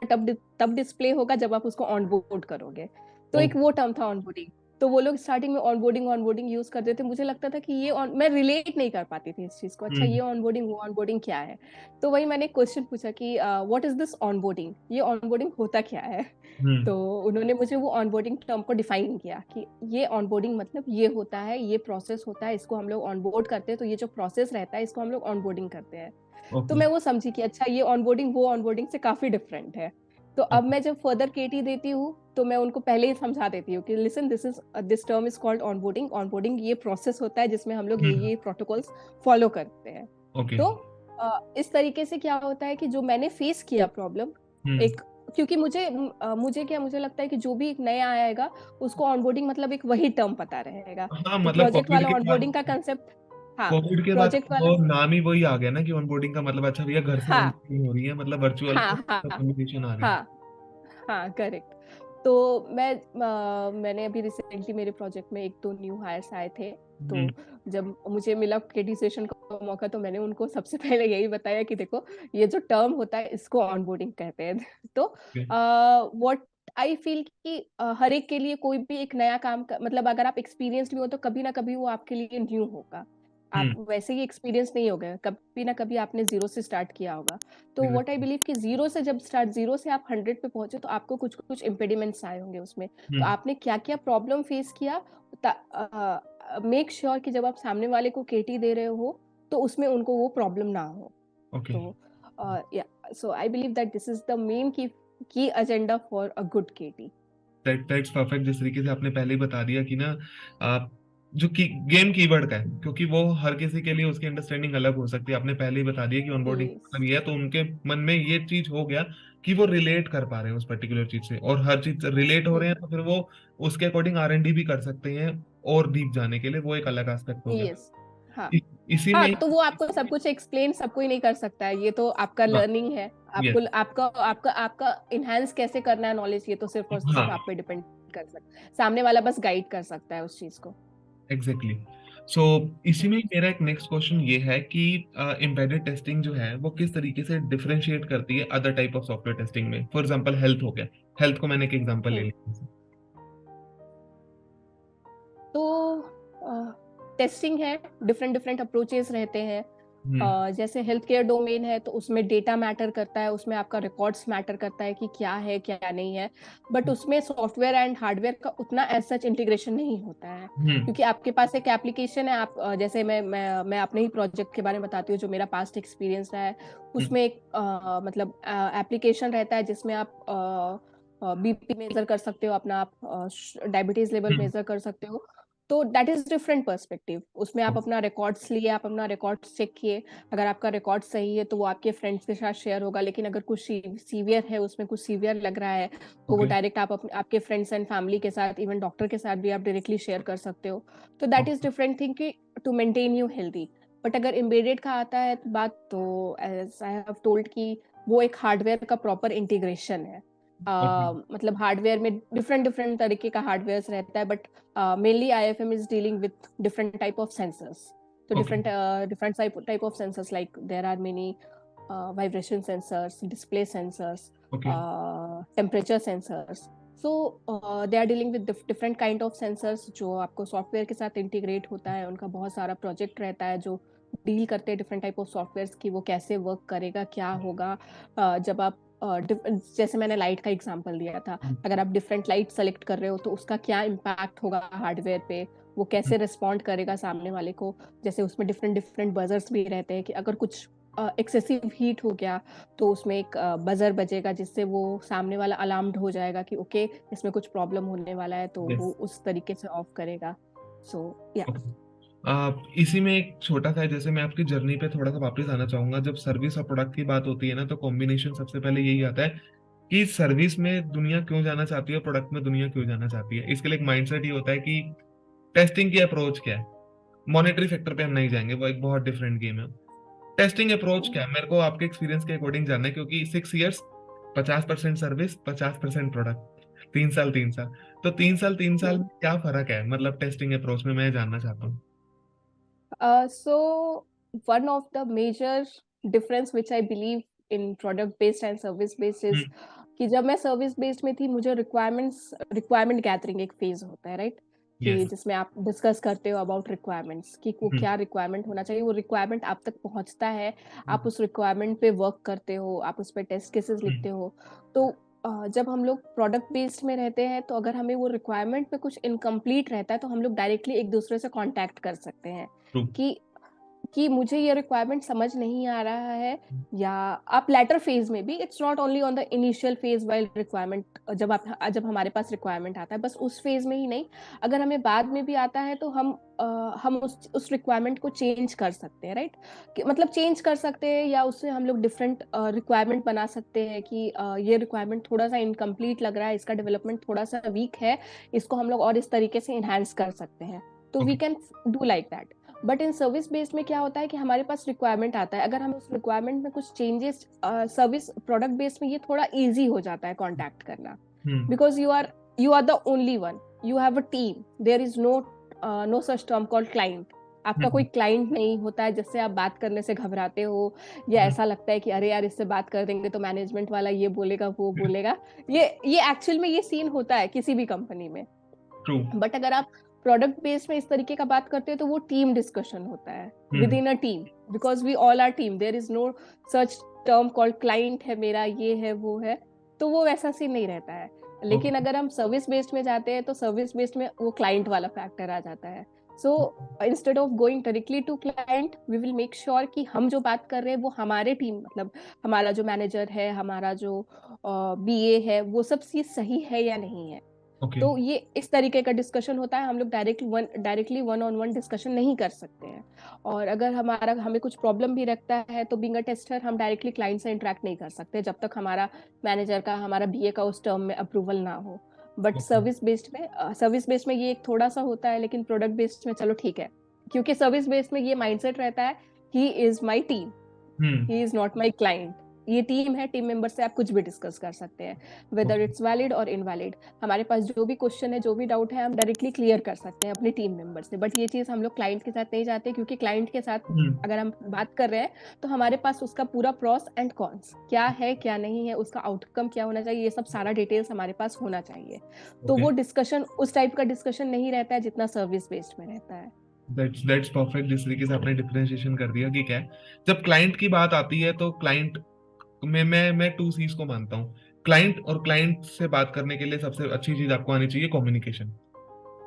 तब डिस्प्ले होगा जब आप उसको ऑनबोर्ड करोगे। तो एक ओके। वो टर्म था ऑनबोर्डिंग। तो वो लोग स्टार्टिंग में ऑनबोर्डिंग ऑनबोर्डिंग यूज करते थे, मुझे लगता था कि मैं रिलेट नहीं कर पाती थी इस चीज को, अच्छा हम्म। ये ऑनबोर्डिंग वो ऑनबोर्डिंग क्या है। तो वही मैंने क्वेश्चन पूछा कि व्हाट इज दिस ऑनबोर्डिंग, ये ऑनबोर्डिंग होता क्या है। हम्म। तो उन्होंने मुझे वो ऑनबोर्डिंग टर्म को डिफाइन किया कि ये ऑनबोर्डिंग मतलब ये होता है, ये प्रोसेस होता है, इसको हम लोग ऑनबोर्ड करते हैं, तो ये जो प्रोसेस रहता है इसको हम लोग ऑनबोर्डिंग करते हैं। तो ओके। मैं वो समझी कि अच्छा ये ऑनबोर्डिंग वो ऑनबोर्डिंग से काफी डिफरेंट है। तो अब ओके। मैं जब फर्दर केटी देती हूँ तो मैं उनको पहले ही समझा देती हूँ कि listen, this term is called onboarding. Onboarding ये प्रोसेस होता है जिसमें हम लोग हम्म। ये प्रोटोकॉल्स फॉलो करते हैं। ओके। तो इस तरीके से क्या होता है कि जो मैंने फेस किया प्रॉब्लम, हम्म। एक क्योंकि मुझे लगता है कि जो भी एक नया आएगा उसको ऑनबोर्डिंग मतलब एक वही टर्म पता रहेगा। हाँ, तो मतलब प्रोजेक्ट वाला ऑनबोर्डिंग का कंसेप्ट, हाँ, कोविड के बाद प्रोजेक्ट वाला, वो नाम ही वही आ गया ना कि ऑनबोर्डिंग का मतलब, अच्छा भैया घर से हाँ ऑनबोर्डिंग हो रही है, मतलब वर्चुअल हाँ हाँ कम्युनिकेशन आ गया। हाँ हाँ, करेक्ट। तो मैंने अभी रिसेंटली मेरे प्रोजेक्ट में एक दो न्यू हायर्स आए थे। तो हम्म। जब मुझे मिला केटी सेशन का मौका तो मैंने उनको सबसे पहले यही बताया कि देखो ये जो टर्म होता है इसको ऑनबोर्डिंग कहते हैं। तो ओके। व्हाट आई फील कि हर एक के लिए कोई भी एक नया काम मतलब अगर आप एक्सपीरियंस्ड भी हो तो कभी ना कभी वो आपके लिए न्यू होगा। आप हम्म वैसे ही एक्सपीरियंस नहीं हो गए, कभी ना कभी आपने जीरो से स्टार्ट किया होगा। तो व्हाट आई exactly, बिलीव कि जीरो से आप 100 पे पहुंचे तो आपको कुछ कुछ इम्पेडिमेंट्स आए होंगे उसमें। तो हम्म आपने क्या क्या प्रॉब्लम फेस किया, मेक श्योर कि जब आप सामने वाले को केटी दे रहे हो तो उसमें उनको वो प्रॉब्लम ना हो। ओके। तो yeah so I believe that this is the main key agenda for a good KT. That's perfect. जिस तरीके से आपने पहले ही बता दिया कि ना आप जो की गेम कीवर्ड का है, क्योंकि वो हर किसी के लिए उसकी अंडरस्टैंडिंग अलग हो सकती है। आपने पहले ही बता दिया कि ऑनबोर्डिंग यस मतलब ये है, तो उनके मन में ये चीज हो गया कि वो रिलेट कर पा रहे हैं उस पर्टिकुलर चीज से, और हर चीज रिलेट हो रहे हैं तो फिर वो उसके अकॉर्डिंग R&D भी कर सकते हैं और डीप जाने के लिए। वो एक अलग एस्पेक्ट हो गया। यस। हाँ इ, इसी हाँ, में तो वो आपको सब कुछ एक्सप्लेन सब कोई नहीं कर सकता है, ये तो आपका हाँ लर्निंग है। यस आपको आपका आपका आपका इनहेंस कैसे करना है नॉलेज, ये तो सिर्फ और सिर्फ हाँ आप पे डिपेंड कर सकता है। सामने वाला बस गाइड कर सकता है उस चीज को। एग्जैक्टली। सो इसी में मेरा एक नेक्स्ट क्वेश्चन ये है कि एम्बेडेड टेस्टिंग जो है वो किस तरीके से डिफरेंशिएट करती है other type of software testing में। फॉर एग्जांपल हेल्थ हो गया, हेल्थ को मैंने एक एग्जांपल ले हम्म लिया। तो टेस्टिंग है, डिफरेंट डिफरेंट अप्रोचेस रहते हैं। हम्म जैसे हेल्थ केयर डोमेन है तो उसमें डेटा मैटर करता है, उसमें आपका रिकॉर्ड्स मैटर करता है कि क्या है क्या नहीं है। बट उसमें सॉफ्टवेयर एंड हार्डवेयर का उतना एज सच इंटीग्रेशन नहीं होता है, हम्म क्योंकि आपके पास एक एप्लीकेशन है। आप जैसे मैं अपने ही प्रोजेक्ट के बारे में बताती हूँ जो मेरा पास्ट एक्सपीरियंस रहा है। हम्म उसमें एक मतलब एप्लीकेशन रहता है जिसमें आप बीपी मेजर कर सकते हो अपना, आप डायबिटीज लेवल हम्म मेजर कर सकते हो। तो दैट इज डिफरेंट पर्सपेक्टिव। उसमें आप अपना रिकॉर्ड्स लिए, आप अपना रिकॉर्ड्स चेक किए। अगर आपका रिकॉर्ड सही है तो वो आपके फ्रेंड्स के साथ शेयर होगा, लेकिन अगर कुछ सीवियर है, उसमें कुछ सीवियर लग रहा है, तो वो ओके डायरेक्ट आप आपके फ्रेंड्स एंड फैमिली के साथ, इवन डॉक्टर के साथ भी आप डायरेक्टली शेयर कर सकते हो। तो दैट इज डिफरेंट थिंग कि to maintain you healthy. But अगर एम्बेडेड का आता है तो बात, तो एज आई हैव टोल्ड कि वो एक हार्डवेयर का प्रॉपर इंटीग्रेशन है। ओके मतलब हार्डवेयर में डिफरेंट डिफरेंट तरीके का हार्डवेयर रहता है, but mainly IFM is dealing with different type of sensors. So okay different type of sensors, like there are many vibration sensors, display sensors, okay temperature sensors. So they are dealing with different kind of sensors जो आपको software के साथ integrate होता है। उनका बहुत सारा project रहता है जो डील करते हैं डिफरेंट टाइप ऑफ सॉफ्टवेयर की वो कैसे वर्क करेगा, क्या होगा। जब आप जैसे मैंने लाइट का एग्जांपल दिया था, अगर आप डिफरेंट लाइट सेलेक्ट कर रहे हो तो उसका क्या इम्पैक्ट होगा हार्डवेयर पे, वो कैसे रिस्पॉन्ड करेगा सामने वाले को। जैसे उसमें डिफरेंट डिफरेंट बजर्स भी रहते हैं कि अगर कुछ एक्सेसिव हीट हो गया तो उसमें एक बजर बजेगा जिससे वो सामने वाला अलार्म्ड हो जाएगा कि ओके इसमें कुछ प्रॉब्लम होने वाला है, तो यस वो उस तरीके से ऑफ करेगा। सो या इसी में एक छोटा सा है, जैसे मैं आपकी जर्नी पे थोड़ा सा वापस आना चाहूंगा। जब सर्विस और प्रोडक्ट की बात होती है ना, तो कॉम्बिनेशन सबसे पहले यही आता है कि सर्विस में दुनिया क्यों जाना चाहती है और प्रोडक्ट में दुनिया क्यों जाना चाहती है। इसके लिए एक माइंडसेट ही होता है कि टेस्टिंग की अप्रोच क्या है। मॉनेटरी फैक्टर पे हम नहीं जाएंगे, वो एक बहुत डिफरेंट गेम है। टेस्टिंग अप्रोच क्या है मेरे को आपके एक्सपीरियंस के अकॉर्डिंग जानना है, क्योंकि 6 इयर्स 50% सर्विस 50% प्रोडक्ट, 3 साल 3 साल। तो 3 साल में क्या फर्क है मतलब टेस्टिंग अप्रोच में, मैं जानना चाहता हूँ। So one of the major difference which I believe in product based and service based is हम्म कि जब मैं सर्विस बेस्ड में थी, मुझे रिक्वायरमेंट गैदरिंग एक फेज होता है, राइट? कि यस जिसमें आप डिस्कस करते हो अबाउट रिक्वायरमेंट्स कि वो हम्म क्या रिक्वायरमेंट होना चाहिए, वो रिक्वायरमेंट आप तक पहुंचता है, आप उस रिक्वायरमेंट पे वर्क करते हो, आप उस पर टेस्ट केसेस लिखते हो। तो जब हम लोग प्रोडक्ट बेस्ड में रहते हैं तो अगर हमें वो रिक्वायरमेंट पे कुछ इनकम्प्लीट रहता है तो हम लोग डायरेक्टली एक दूसरे से कांटेक्ट कर सकते हैं ट्रू कि मुझे ये रिक्वायरमेंट समझ नहीं आ रहा है। या आप लेटर फेज में भी, it's not only on the initial phase while requirement, जब हमारे पास रिक्वायरमेंट आता है बस उस फेज में ही नहीं, अगर हमें बाद में भी आता है तो हम उस रिक्वायरमेंट को चेंज कर सकते हैं, राइट? मतलब चेंज कर सकते हैं या उससे हम लोग डिफरेंट रिक्वायरमेंट बना सकते हैं कि ये रिक्वायरमेंट थोड़ा सा इनकम्प्लीट लग रहा है, इसका डेवलपमेंट थोड़ा सा वीक है, इसको हम लोग और इस तरीके से इनहेंस कर सकते हैं। तो we okay can do like that. But in service based में क्या होता है कि हमारे पास रिक्वायरमेंट आता है, अगर हम उस रिक्वायरमेंट में कुछ चेंजेस, सर्विस प्रोडक्ट बेस्ड में ये थोड़ा इजी हो जाता है कांटेक्ट करना, hmm because you are the only one, you have a team, there is no such term called client. आपका कोई हम्म क्लाइंट नहीं होता है जिससे आप बात करने से घबराते हो, या हम्म ऐसा लगता है कि अरे यार इससे बात कर देंगे तो मैनेजमेंट वाला ये बोलेगा वो बोलेगा। ये एक्चुअल में ये सीन होता है किसी भी कंपनी में। ट्रू बट अगर आप प्रोडक्ट बेस्ड में इस तरीके का बात करते हैं तो वो टीम डिस्कशन होता है with in a team, because we all are team, there is no such term called client है मेरा, ये है वो है, तो वो वैसा सीन नहीं रहता है। लेकिन ओके अगर हम सर्विस बेस्ड में जाते हैं तो सर्विस बेस्ड में वो क्लाइंट वाला फैक्टर आ जाता है। So instead of going directly to client, we will make sure कि हम जो बात कर रहे हैं वो हमारे टीम, मतलब हमारा जो मैनेजर है, हमारा जो बीए है, वो सब चीज सही है या नहीं है। ओके तो ये इस तरीके का डिस्कशन होता है, हम लोग directly one on one discussion नहीं कर सकते हैं। और अगर हमें कुछ प्रॉब्लम भी रखता है तो बीइंग अ टेस्टर हम डायरेक्टली क्लाइंट से इंटरेक्ट नहीं कर सकते जब तक हमारा मैनेजर का, हमारा बीए का उस टर्म में अप्रूवल ना हो। बट ओके सर्विस बेस्ड में ये एक थोड़ा सा होता है, लेकिन प्रोडक्ट बेस्ड में चलो ठीक है, क्योंकि सर्विस बेस्ड में ये माइंडसेट रहता है, he is my team, he is not my client. ये टीम है, टीम मेंबर से आप कुछ भी डिस्कस कर सकते हैं, वेदर ओके इट्स वैलिड और इनवैलिड। हमारे पास जो भी क्वेश्चन है, जो भी डाउट है, हम डायरेक्टली क्लियर कर सकते हैं अपनी टीम मेंबर से। बट ये चीज़ हम लोग क्लाइंट के साथ नहीं जाते, क्योंकि क्लाइंट के साथ अगर हम बात कर रहे हैं तो हमारे पास उसका पूरा प्रॉस एंड कॉन्स क्या है, क्या नहीं है, उसका आउटकम क्या होना चाहिए, ये सब सारा डिटेल्स हमारे पास होना चाहिए। तो ओके वो डिस्कशन उस टाइप का डिस्कशन नहीं रहता है जितना सर्विस बेस्ड में रहता है। That's perfect. जिस तरीके से आपने डिफरेंशिएशन कर दिया कि क्या है, जब क्लाइंट की बात आती है तो क्लाइंट में मैं टू सीज को मानता हूँ। क्लाइंट और क्लाइंट से बात करने के लिए सबसे अच्छी चीज आपको आनी चाहिए कम्युनिकेशन।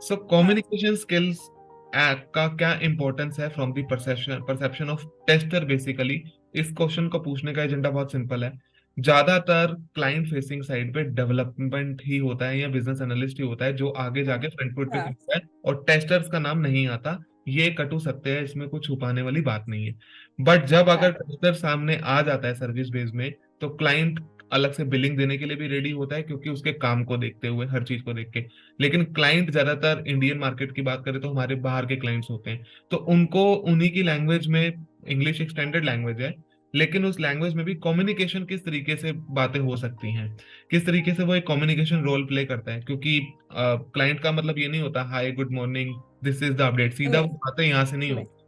सो हाँ कम्युनिकेशन स्किल्स का क्या इंपॉर्टेंस है from the perception of tester basically. इस क्वेश्चन को पूछने का एजेंडा बहुत सिंपल है। ज्यादातर क्लाइंट फेसिंग साइड पे डेवलपमेंट ही होता है या बिजनेस एनालिस्ट ही होता है जो आगे जाके फ्रंट फुट पे हाँ खड़ता है, और टेस्टर्स का नाम नहीं आता। ये कटु सत्य है, इसमें कुछ छुपाने वाली बात नहीं है। बट जब अगर हाँ टेस्टर सामने आ जाता है सर्विस बेस में, तो क्लाइंट अलग से बिलिंग देने के लिए भी रेडी होता है, क्योंकि उसके काम को देखते हुए, हर चीज को देख के। लेकिन क्लाइंट ज्यादातर इंडियन मार्केट की बात करें तो हमारे बाहर के क्लाइंट्स होते हैं, तो उनको उन्हीं की लैंग्वेज में, इंग्लिश एक स्टैंडर्ड लैंग्वेज है, लेकिन उस लैंग्वेज में भी कम्युनिकेशन किस तरीके से बातें हो सकती हैं, किस तरीके से वो एक कम्युनिकेशन रोल प्ले करता है। क्योंकि क्लाइंट का मतलब ये नहीं होता hi good morning this is the update, सीधा वो नहीं बातें यहाँ से नहीं नहीं होती।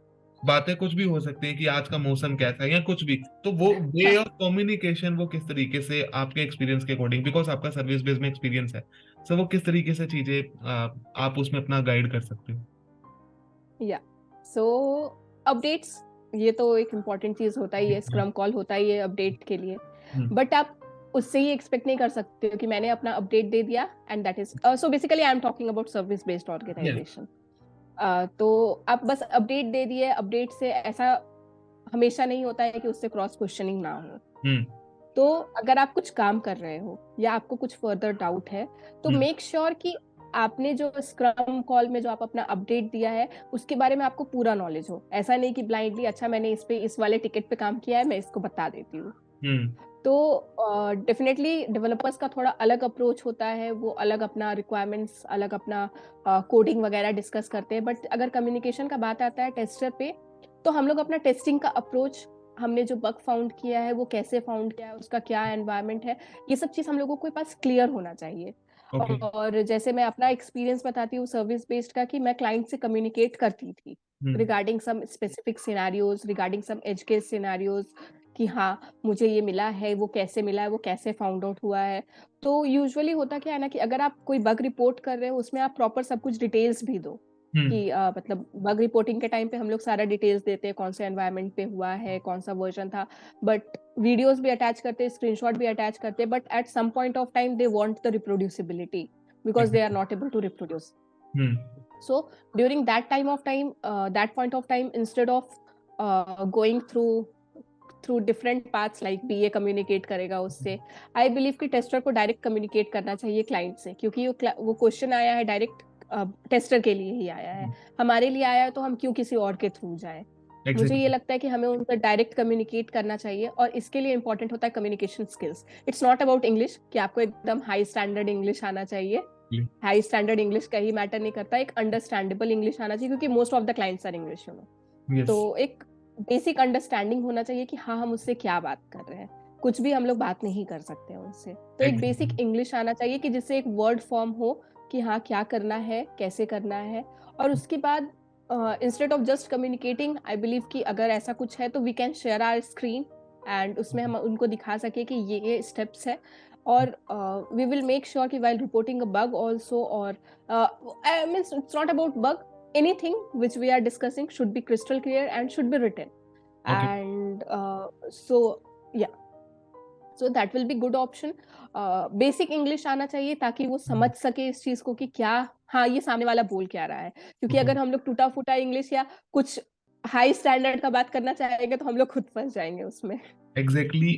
बातें कुछ भी हो सकती हैं कि आज का मौसम कैसा है या कुछ भी। तो वो वे हाँ ऑफ कम्युनिकेशन वो किस तरीके से आपके एक्सपीरियंस के अकॉर्डिंग, बिकॉज आपका सर्विस बेस में एक्सपीरियंस है, सो वो किस तरीके से चीजें आप उसमें अपना गाइड कर सकते हो। या सो अपडेट्स, ये तो एक इम्पॉर्टेंट चीज होता ही है, स्क्रम कॉल होता ही है अपडेट के लिए। हम्म बट आप उससे ही एक्सपेक्ट नहीं कर सकते हो कि मैंने अपना अपडेट दे दिया and that is so basically I am talking about service based yes organisation. तो आप बस अपडेट दे दिए, अपडेट से ऐसा हमेशा नहीं होता है कि उससे क्रॉस क्वेश्चनिंग ना हो। हम्म तो अगर आप कुछ काम कर रहे हो या आपको कुछ फर्दर डाउट है, तो हम्म मेक श्योर कि आपने जो स्क्रम कॉल में जो आप अपना अपडेट दिया है उसके बारे में आपको पूरा नॉलेज हो। ऐसा नहीं कि ब्लाइंडली अच्छा मैंने इस पे इस वाले टिकट पे काम किया है, मैं इसको बता देती हूँ। हम्म तो डेफिनेटली डेवलपर्स का थोड़ा अलग अप्रोच होता है, वो अलग अपना रिक्वायरमेंट्स, अलग अपना कोडिंग वगैरह डिस्कस करते हैं। बट अगर कम्युनिकेशन का बात आता है टेस्टर पे, तो हम लोग अपना टेस्टिंग का अप्रोच, हमने जो बग फाउंड किया है वो कैसे फाउंड किया है, उसका क्या एनवायरनमेंट है, ये सब चीज़ हम लोगों के पास क्लियर होना चाहिए। ओके और जैसे मैं अपना एक्सपीरियंस बताती हूँ सर्विस बेस्ड का, कि मैं क्लाइंट से कम्युनिकेट करती थी hmm regarding some specific scenarios, regarding some edge case scenarios, कि हाँ मुझे ये मिला है, वो कैसे मिला है, वो कैसे फाउंड आउट हुआ है। तो यूजुअली होता क्या है ना, कि अगर आप कोई बग रिपोर्ट कर रहे हो उसमें आप प्रॉपर सब कुछ डिटेल्स भी दो, हम्म कि मतलब बग रिपोर्टिंग के टाइम पे हम लोग सारा डिटेल्स देते हैं, कौन से एनवायरनमेंट पे हुआ है, कौन सा वर्जन था। बट वीडियोस भी अटैच करते हैं, स्क्रीनशॉट भी अटैच करते हैं, but at some point of time they want the reproducibility, because they are exactly not able to reproduce. Hmm So during that time of time, that point of time, instead of going through different paths like BA communicate करेगा उससे, आई believe कि tester को direct communicate करना चाहिए client से, क्योंकि वो question आया है डायरेक्ट टेस्टर के लिए ही आया है, हमारे लिए आया है तो हम क्यों किसी और के थ्रू जाए। मुझे ये एग्जैक्टली लगता है कि हमें उनसे डायरेक्ट कम्युनिकेट करना चाहिए, और इसके लिए इंपॉर्टेंट होता है communication skills. It's not about English कि आपको एकदम हाई स्टैंडर्ड इंग्लिश आना चाहिए, हाई स्टैंडर्ड इंग्लिश का ही मैटर नहीं करता, एक अंडरस्टैंडेबल इंग्लिश आना चाहिए, क्योंकि most of the clients are English, you know. Yes तो एक बेसिक अंडरस्टैंडिंग होना चाहिए कि हाँ हम उससे क्या बात कर रहे हैं, कुछ भी हम लोग बात नहीं कर सकते हैं उनसे। तो एक एग्जैक्टली बेसिक इंग्लिश आना चाहिए कि जिससे एक वर्ड फॉर्म हो कि हाँ क्या करना है, कैसे करना है। और उसके बाद instead of just communicating, I believe कि अगर ऐसा कुछ है तो we can share our screen, and उसमें हम उनको दिखा सके कि ये स्टेप्स है। और वी विल मेक श्योर कि while reporting a bug also, और means it's not about bug. Anything which we are discussing should be crystal clear and should be written. Okay And so yeah, so that will be good option. Basic English आना चाहिए ताकि वो समझ सके इस चीज को कि क्या, हाँ ये सामने वाला बोल क्या रहा है, क्योंकि ओके अगर हम लोग टूटा फूटा इंग्लिश या कुछ हाई स्टैंडर्ड का बात करना चाहेंगे तो हम लोग खुद फंस जाएंगे उसमें। एग्जैक्टली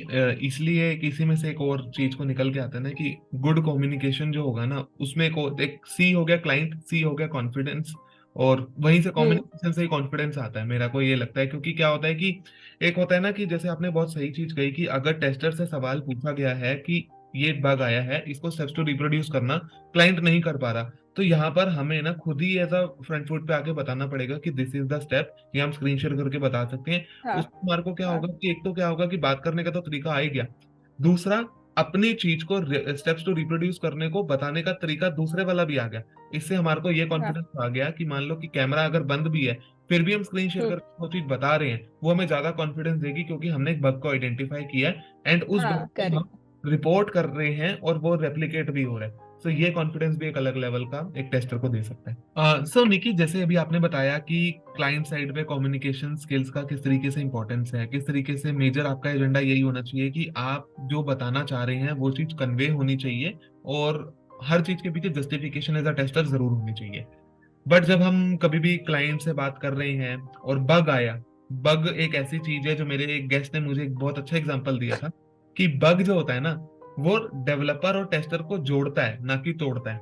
इसलिए इसी में से एक और चीज को निकल के आता है ना कि गुड कम्युनिकेशन जो होगा ना उसमें एक सी हो गया क्लाइंट, सी हो गया कॉन्फिडेंस, और वहीं से हम्म। कम्युनिकेशन से ही कॉन्फिडेंस आता है, मेरा को ये लगता है। क्योंकि क्या होता है कि एक होता है ना कि जैसे आपने बहुत सही चीज कही कि अगर टेस्टर से सवाल पूछा गया है कि ये बग आया है, इसको स्टेप्स टू रिप्रोड्यूस करना, क्लाइंट नहीं कर पा रहा, तो यहाँ पर हमें ना खुद ही एज अ फ्रंट फुट पे आके बताना पड़ेगा कि दिस इज द स्टेप, ये हम स्क्रीन शेयर करके बता सकते हैं। हाँ। उस मार्क को क्या हाँ। होगा कि एक तो क्या होगा कि बात करने का तो तरीका आ ही गया, दूसरा अपनी चीज को स्टेप्स टू रिप्रोड्यूस करने को बताने का तरीका दूसरे वाला भी आ गया। इससे हमारे को ये हाँ। कॉन्फिडेंस आ गया कि मान लो कि कैमरा अगर बंद भी है फिर भी हम स्क्रीन शेयर हम्म। करके वो चीज बता रहे हैं, वो हमें ज्यादा कॉन्फिडेंस देगी क्योंकि हमने एक बग को आइडेंटिफाई किया है एंड उस बग हाँ को हम करेक्ट। रिपोर्ट कर रहे हैं और वो रेप्लिकेट भी हो रहा है। सो ये कॉन्फिडेंस भी एक अलग लेवल का एक टेस्टर को दे सकता है। सो निकी, जैसे अभी आपने बताया कि क्लाइंट साइड पे कम्युनिकेशन स्किल्स का किस तरीके से इंपॉर्टेंस है, किस तरीके से मेजर आपका एजेंडा यही होना चाहिए कि आप जो बताना चाह रहे हैं वो चीज कन्वे होनी चाहिए, और हर चीज के पीछे जस्टिफिकेशन एज अ टेस्टर जरूर होनी चाहिए। बट जब हम कभी भी क्लाइंट से बात कर रहे हैं और बग आया, बग एक ऐसी चीज है जो मेरे एक गेस्ट ने मुझे एक बहुत अच्छा एग्जांपल दिया था कि बग जो होता है ना वो डेवलपर और टेस्टर को जोड़ता है ना कि तोड़ता है।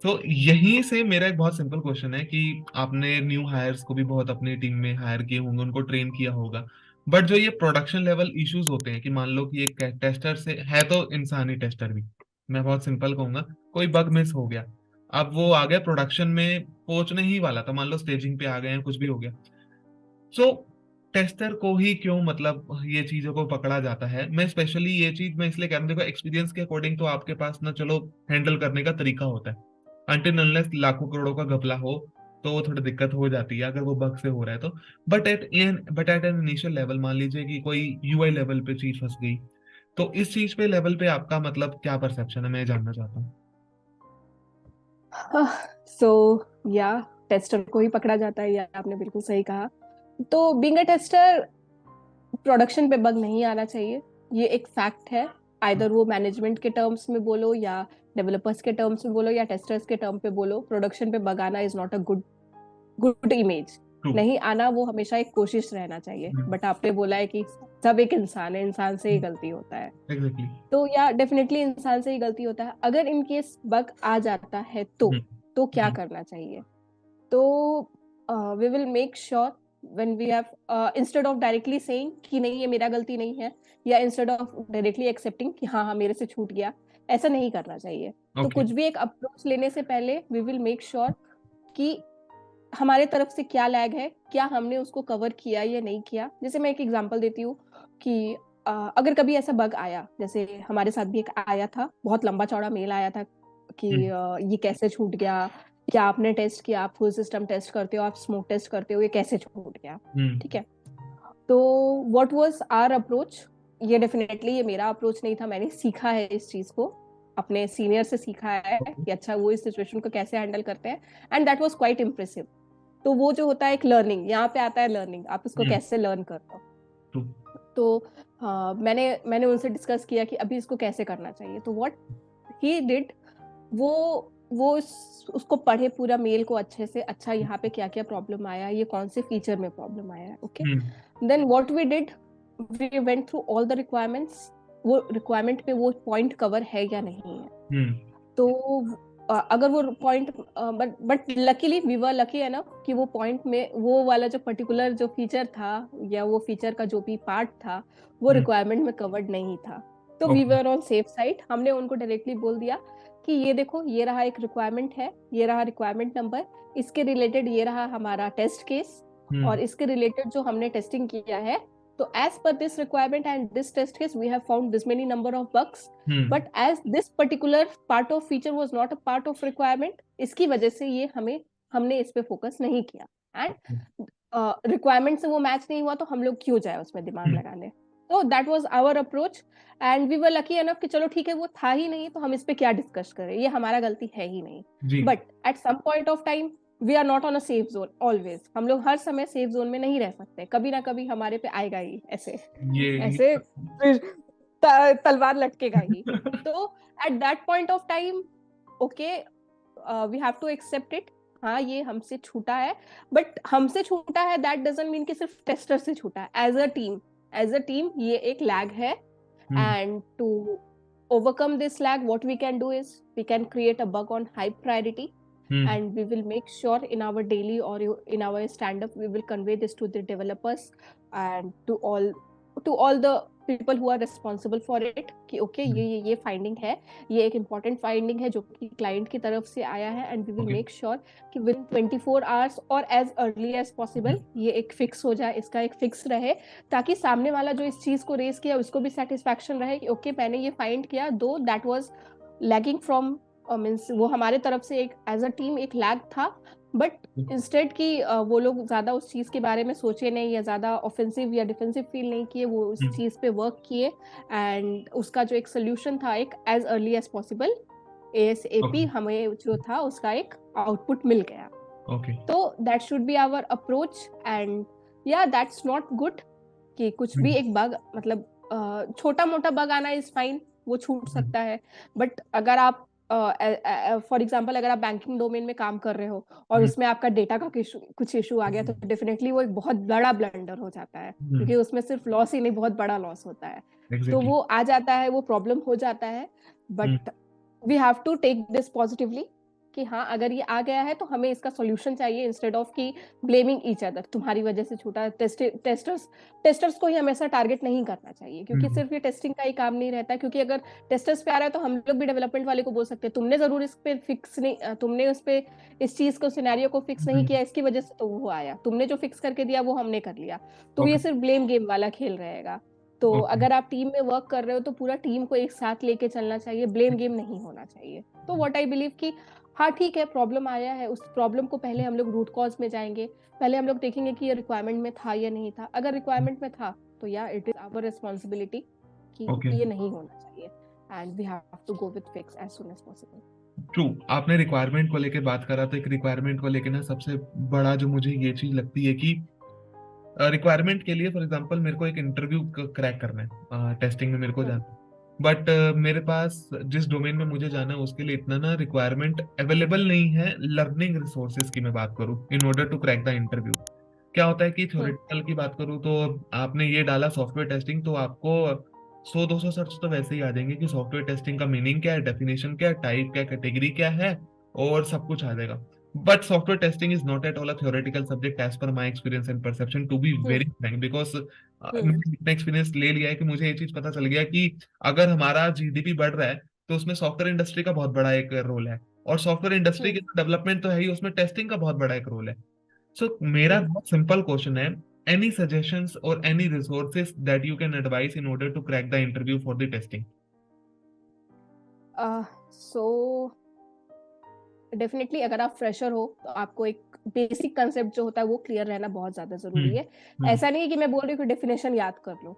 तो यहीं से मेरा एक बहुत सिंपल क्वेश्चन है कि आपने न्यू हायर्स को भी बहुत अपनी टीम में हायर किए होंगे, उनको ट्रेन किया होगा, बट जो ये प्रोडक्शन लेवल इश्यूज होते हैं कि मान लो कि एक टेस्टर से है तो इंसानी टेस्टर भी, मैं बहुत सिंपल कहूंगा, कोई बग मिस हो गया, अब वो आ गया प्रोडक्शन में पहुंचने ही वाला था, मान लो स्टेजिंग पे आ गए हैं, कुछ भी हो गया, सो टेस्टर को ही क्यों मतलब ये चीजों को पकड़ा जाता है? मैं स्पेशली ये चीज मैं इसलिए कह रहा हूँ, देखो एक्सपीरियंस के अकॉर्डिंग तो आपके पास ना चलो हैंडल करने का तरीका होता है, अनटिल अनलेस लाखों करोड़ों का घपला हो तो वो थोड़ी दिक्कत हो जाती है अगर वो बग से हो रहा है तो। But at an initial level मान लीजिए कि कोई यूआई लेवल पे चीज फंस गई, तो इस चीज पे लेवल पे आपका मतलब क्या परसेप्शन है, मैं जानना चाहता हूँ। सो या टेस्टर को ही पकड़ा जाता है, या आपने बिल्कुल सही कहा। तो बीइंग अ टेस्टर, प्रोडक्शन पे बग नहीं आना चाहिए, ये एक फैक्ट है। आइदर वो मैनेजमेंट के टर्म्स में बोलो या डेवलपर्स के टर्म्स में बोलो या टेस्टर्स के टर्म पे बोलो, प्रोडक्शन पे बग आना is not a good good image. True. नहीं आना वो हमेशा एक कोशिश रहना चाहिए। बट आपने बोला है कि सब एक इंसान है, इंसान से ही गलती होता है, एग्जैक्टली। तो या डेफिनेटली इंसान से ही गलती होता है। अगर इन केस बग आ जाता है तो क्या करना चाहिए? तो we will make sure when we have, instead of directly saying कि नहीं ये मेरा गलती नहीं है, या इंस्टेड ऑफ डायरेक्टली एक्सेप्टिंग कि हाँ हाँ मेरे से छूट गया, ऐसा नहीं करना चाहिए। तो ओके। कुछ भी एक अप्रोच लेने से पहले वी विल मेक श्योर कि हमारे तरफ से क्या लैग है, क्या हमने उसको कवर किया या नहीं किया। जैसे मैं एक एग्जांपल देती हूँ कि अगर कभी ऐसा बग आया, जैसे हमारे साथ भी एक आया था, बहुत लंबा चौड़ा मेल आया था कि ये कैसे छूट गया, क्या आपने टेस्ट किया, आप फुल सिस्टम टेस्ट करते हो, आप स्मोक टेस्ट करते हो, ये कैसे छूट गया। ठीक है, तो व्हाट वाज आवर अप्रोच? ये डेफिनेटली ये मेरा अप्रोच नहीं था, मैंने सीखा है इस चीज को, अपने सीनियर से सीखा है कि अच्छा वो इस सिचुएशन को कैसे हैंडल करते हैं, and that was quite impressive. तो वो जो होता है एक लर्निंग, यहाँ पे आता है लर्निंग, आप इसको कैसे लर्न कर रहे ट्रू। हो। तो मैंने मैंने उनसे डिस्कस किया कि अभी इसको कैसे करना चाहिए। तो व्हाट ही डिड, वो उसको पढ़े पूरा मेल को अच्छे से, अच्छा यहाँ पे क्या क्या प्रॉब्लम आया, ये कौन से फीचर में प्रॉब्लम आया है। Okay, then what we did, we went through all the requirements, वो रिक्वायरमेंट पे वो पॉइंट कवर है या नहीं है। तो अगर वो point, but luckily we were lucky है ना कि वो पॉइंट में वो वाला जो पर्टिकुलर जो फीचर था या वो फीचर का जो भी पार्ट था वो रिक्वायरमेंट में कवर्ड नहीं था। तो we okay. Were on safe side, हमने उनको डायरेक्टली बोल दिया कि ये देखो ये रहा एक रिक्वायरमेंट है, ये रहा रिक्वायरमेंट नंबर, इसके रिलेटेड ये रहा हमारा टेस्ट केस, और इसके रिलेटेड जो हमने टेस्टिंग किया है, तो as per this requirement and this test case we have found this many number of bugs, but as this particular part of feature was not a part of requirement, इसकी वजह से ये हमने इस पे फोकस नहीं किया, एंड रिक्वायरमेंट से वो मैच नहीं हुआ तो हम लोग क्यों जाए उसमें दिमाग लगाने। तो that was our approach and we were lucky enough कि चलो ठीक है वो था ही नहीं तो हम इस पे क्या डिस्कस करें, ये हमारा गलती है ही नहीं। जी but at some point of time we are not on a safe zone always, हम लोग हर समय सेफ जोन में नहीं रह सकते, कभी ना कभी हमारे पे आएगा ही ऐसे ये ऐसे फिर तलवार लटकेगा ही। तो at that point of time okay we have to accept it, हाँ ये हमसे छूटा है, बट हमसे छूटा है दैट डजंट मीन कि सिर्फ टेस्टर से छूटा है। एज अ टीम ये एक लैग है हम्म and to overcome this lag what we can do is we can create a bug on high priority hmm and we will make sure in our daily or in our stand up we will convey this to the developers and to all the people who are responsible for it कि okay ये finding है, ये एक important finding है जो कि client की तरफ से आया है and we will okay make sure कि विद 24 आवर्स और एज अर्ली एज पॉसिबल ये एक फिक्स हो जाए, इसका एक फिक्स रहे, ताकि सामने वाला जो इस चीज को रेस किया उसको भी सेटिस्फैक्शन रहे कि ओके मैंने ये फाइंड किया, दो that was lagging from means वो हमारे तरफ से एक एज अ टीम एक लैग था, बट इंस्टेड कि वो लोग ज्यादा उस चीज के बारे में सोचे नहीं या ज्यादा ऑफेंसिव या डिफेंसिव फील नहीं किए, वो उस चीज पे वर्क किए एंड उसका जो एक सोल्यूशन था एक as early as possible ASAP हमें जो था उसका एक आउटपुट मिल गया। ओके तो that should be our approach and या दैट्स नॉट गुड कि कुछ भी एक बग मतलब छोटा मोटा बग आना इज फाइन, वो छूट सकता है, बट अगर आप फॉर एग्जाम्पल अगर आप बैंकिंग डोमेन में काम कर रहे हो और उसमें आपका डेटा का कुछ इशू आ गया तो डेफिनेटली वो एक बहुत बड़ा ब्लंडर हो जाता है, क्योंकि उसमें सिर्फ लॉस ही नहीं बहुत बड़ा लॉस होता है। तो एग्जैक्टली वो आ जाता है, वो प्रॉब्लम हो जाता है, but we have to take this positively कि हाँ अगर ये आ गया है तो हमें इसका सॉल्यूशन चाहिए इंस्टेड ऑफ कि ब्लेमिंग ईच अदर, तुम्हारी वजह से छूटा। टेस्टर्स को ही हमेशा टारगेट नहीं करना चाहिए, क्योंकि सिर्फ ये टेस्टिंग का ही काम नहीं रहता, क्योंकि अगर टेस्टर्स पे आ रहा है तो हम लोग भी डेवलपमेंट वाले को बोल सकते हैं तुमने जरूर इस पे फिक्स नहीं तुमने उस पे इस चीज को सिनेरियो को फिक्स नहीं किया, इसकी वजह से तो वो आया, तुमने जो फिक्स करके दिया वो हमने कर लिया। तो ये ओके सिर्फ ब्लेम गेम वाला खेल रहेगा। तो ओके अगर आप टीम में वर्क कर रहे हो तो पूरा टीम को एक साथ लेके चलना चाहिए, ब्लेम गेम नहीं होना चाहिए। तो व्हाट आई बिलीव कि हाँ ठीक है प्रॉब्लम आया है, उस प्रॉब्लम को पहले हम लोग रूट कॉज में जाएंगे, पहले हम लोग देखेंगे कि ये रिक्वायरमेंट में था या नहीं था, अगर रिक्वायरमेंट में था तो या इट इज आवर रिस्पॉन्सिबिलिटी कि ओके ये नहीं होना चाहिए and we have to go with fix as soon as possible. True. आपने रिक्वायरमेंट को लेके बात करा तो एक रिक्वायरमेंट को लेके ना सबसे बड़ा जो मुझे ये चीज लगती है कि रिक्वायरमेंट के लिए फॉर एग्जांपल मेरे को एक इंटरव्यू क्रैक करना है, टेस्टिंग में मेरे को जाना है, बट मेरे पास जिस डोमेन में मुझे जाना है उसके लिए इतना ना रिक्वायरमेंट अवेलेबल नहीं है, लर्निंग रिसोर्सेज की मैं बात करूँ in order to crack the interview. क्या होता है कि थ्योरेटिकल की बात करूँ तो आपने ये डाला सॉफ्टवेयर टेस्टिंग तो आपको 100-200 सर्च तो वैसे ही आ जाएंगे कि सॉफ्टवेयर टेस्टिंग का मीनिंग क्या है, डेफिनेशन क्या है, टाइप क्या, कैटेगरी क्या है, और सब कुछ आ जाएगा। But software testing is not at all a theoretical subject as per my experience and perception, to be very frank, because मैंने इतना एक्सपीरियंस ले लिया है कि मुझे ये चीज पता चल गया कि अगर हमारा जीडीपी बढ़ रहा है तो उसमें सॉफ्टवेयर इंडस्ट्री का बहुत बड़ा एक रोल है, और सॉफ्टवेयर इंडस्ट्री की डेवलपमेंट तो है ही, उसमें टेस्टिंग का बहुत बड़ा एक रोल है। सो मेरा बहुत सिंपल क्वेश्चन है, एनी सजेशंस और any resources that you can advise in order to crack the interview for the testing? So definitely अगर आप फ्रेशर हो तो आपको एक बेसिक कंसेप्ट जो होता है वो क्लियर रहना बहुत ज्यादा जरूरी है। ऐसा नहीं है कि मैं बोल रही हूँ कि डेफिनेशन याद कर लो,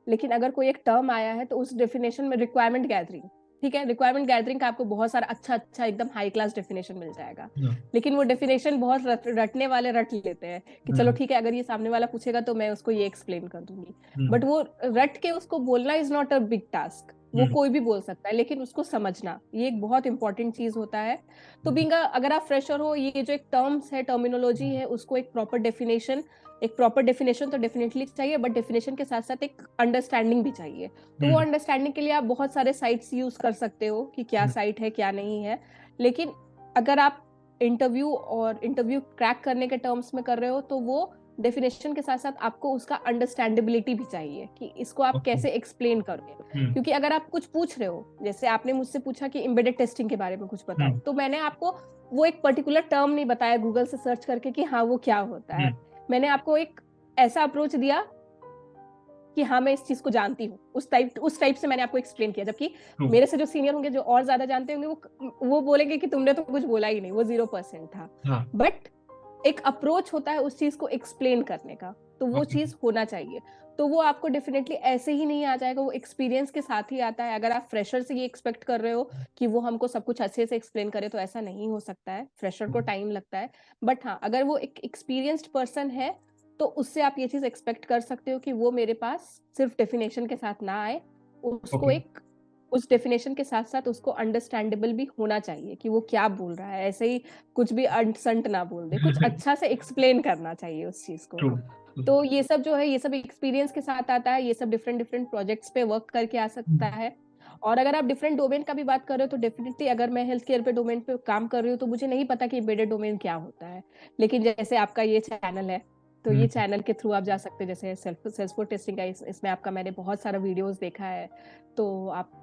लेकिन अगर कोई एक टर्म आया है तो उस डेफिनेशन में रिक्वायरमेंट गैदरिंग, ठीक है, रिक्वायरमेंट गैदरिंग का आपको बहुत सारा अच्छा अच्छा एकदम हाई क्लास डेफिनेशन मिल जाएगा, लेकिन वो डेफिनेशन बहुत रटने वाले रट लेते हैं कि चलो ठीक है अगर ये सामने वाला पूछेगा तो मैं उसको ये एक्सप्लेन कर दूंगी, बट वो रट के उसको बोलना is not a big task, वो कोई भी बोल सकता है, लेकिन उसको समझना ये एक बहुत इंपॉर्टेंट चीज होता है। तो अगर आप फ्रेशर हो, ये जो एक टर्म्स है टर्मिनोलॉजी है उसको एक प्रॉपर डेफिनेशन तो डेफिनेटली चाहिए, बट डेफिनेशन के साथ साथ एक अंडरस्टैंडिंग भी चाहिए। तो वो अंडरस्टैंडिंग के लिए आप बहुत सारे साइट्स यूज कर सकते हो कि क्या साइट है क्या नहीं है, लेकिन अगर आप इंटरव्यू क्रैक करने के टर्म्स में कर रहे हो तो वो डेफिनेशन के साथ साथ आपको उसका अंडरस्टैंडेबिलिटी भी चाहिए कि इसको आप कैसे एक्सप्लेन करोगे, क्योंकि अगर आप कुछ पूछ रहे हो, जैसे आपने मुझसे पूछा कि एम्बेडेड टेस्टिंग के बारे में कुछ बताओ, तो मैंने आपको वो एक पर्टिकुलर टर्म नहीं बताया गूगल से सर्च करके कि हाँ वो क्या होता है, मैंने आपको एक ऐसा अप्रोच दिया कि हाँ मैं इस चीज को जानती हूँ, उस टाइप से मैंने आपको एक्सप्लेन किया, जबकि मेरे से जो सीनियर होंगे जो और ज्यादा जानते होंगे वो बोलेंगे कि तुमने तो कुछ बोला ही नहीं, वो 0% था। बट एक अप्रोच होता है उस चीज को एक्सप्लेन करने का, तो वो ओके। चीज होना चाहिए। तो वो आपको डेफिनेटली ऐसे ही नहीं आ जाएगा, वो एक्सपीरियंस के साथ ही आता है। अगर आप फ्रेशर से ये एक्सपेक्ट कर रहे हो कि वो हमको सब कुछ अच्छे से एक्सप्लेन करे, तो ऐसा नहीं हो सकता है, फ्रेशर को टाइम लगता है। बट हाँ, अगर वो एक एक्सपीरियंस्ड पर्सन है तो उससे आप ये चीज एक्सपेक्ट कर सकते हो कि वो मेरे पास सिर्फ डेफिनेशन के साथ ना आए, उसको ओके। एक उस डेफिनेशन के साथ साथ उसको अंडरस्टैंडेबल भी होना चाहिए कि वो क्या बोल रहा है, ऐसे ही कुछ भी अंट संट ना बोल दे, कुछ अच्छा से एक्सप्लेन करना चाहिए उस चीज को। ट्रू। तो ये सब जो है, ये सब एक्सपीरियंस के साथ आता है, ये सब डिफरेंट डिफरेंट प्रोजेक्ट्स पे वर्क करके आ सकता है। और अगर आप डिफरेंट डोमेन का भी बात कर रहे हो तो डेफिनेटली अगर मैं हेल्थ केयर पे डोमेन पे काम कर रही हूँ तो मुझे नहीं पता कि एम्बेडेड डोमेन क्या होता है। लेकिन जैसे आपका ये चैनल है, तो ये चैनल के थ्रू आप जा सकते हैं, जैसे सेल्सफोर्स टेस्टिंग का इसमें आपका मैंने बहुत सारा वीडियोस देखा है। तो आप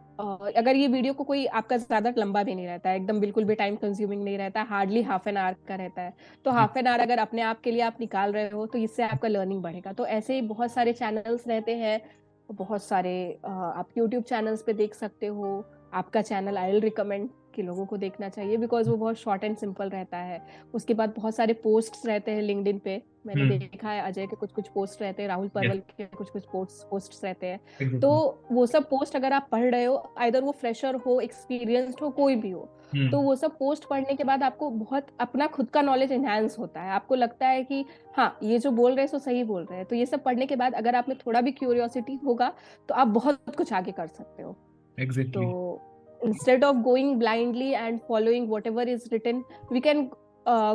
अगर ये वीडियो को कोई आपका ज्यादा लंबा भी नहीं रहता है, एकदम बिल्कुल भी टाइम कंज्यूमिंग नहीं रहता है, हार्डली हाफ एन आवर का रहता है, तो हाफ एन आवर अगर अपने आप के लिए आप निकाल रहे हो तो इससे आपका लर्निंग बढ़ेगा। तो ऐसे ही बहुत सारे चैनल्स रहते हैं, बहुत सारे आप यूट्यूब चैनल्स पे देख सकते हो। आपका चैनल आई विल रिकमेंड कि लोगों को देखना चाहिए, बिकॉज वो बहुत शॉर्ट एंड सिंपल रहता है। उसके बाद बहुत सारे पोस्ट्स रहते हैं लिंक्डइन पे, मैंने देखा है अजय के कुछ कुछ पोस्ट रहते हैं, राहुल यस, परवल के कुछ कुछ पोस्ट्स रहते हैं। तो एग्जैक्टली। वो सब पोस्ट अगर आप पढ़ रहे हो, आइदर वो फ्रेशर हो, एक्सपीरियंस्ड हो, कोई भी हो, तो वो सब पोस्ट पढ़ने के बाद आपको बहुत अपना खुद का नॉलेज एनहांस होता है। आपको लगता है कि हाँ, ये जो बोल रहे हैं सो सही बोल रहे हैं। तो ये सब पढ़ने के बाद अगर आप में थोड़ा भी क्यूरियोसिटी होगा तो आप बहुत कुछ आगे कर सकते हो। Exactly. So instead of going blindly and following whatever is written, we can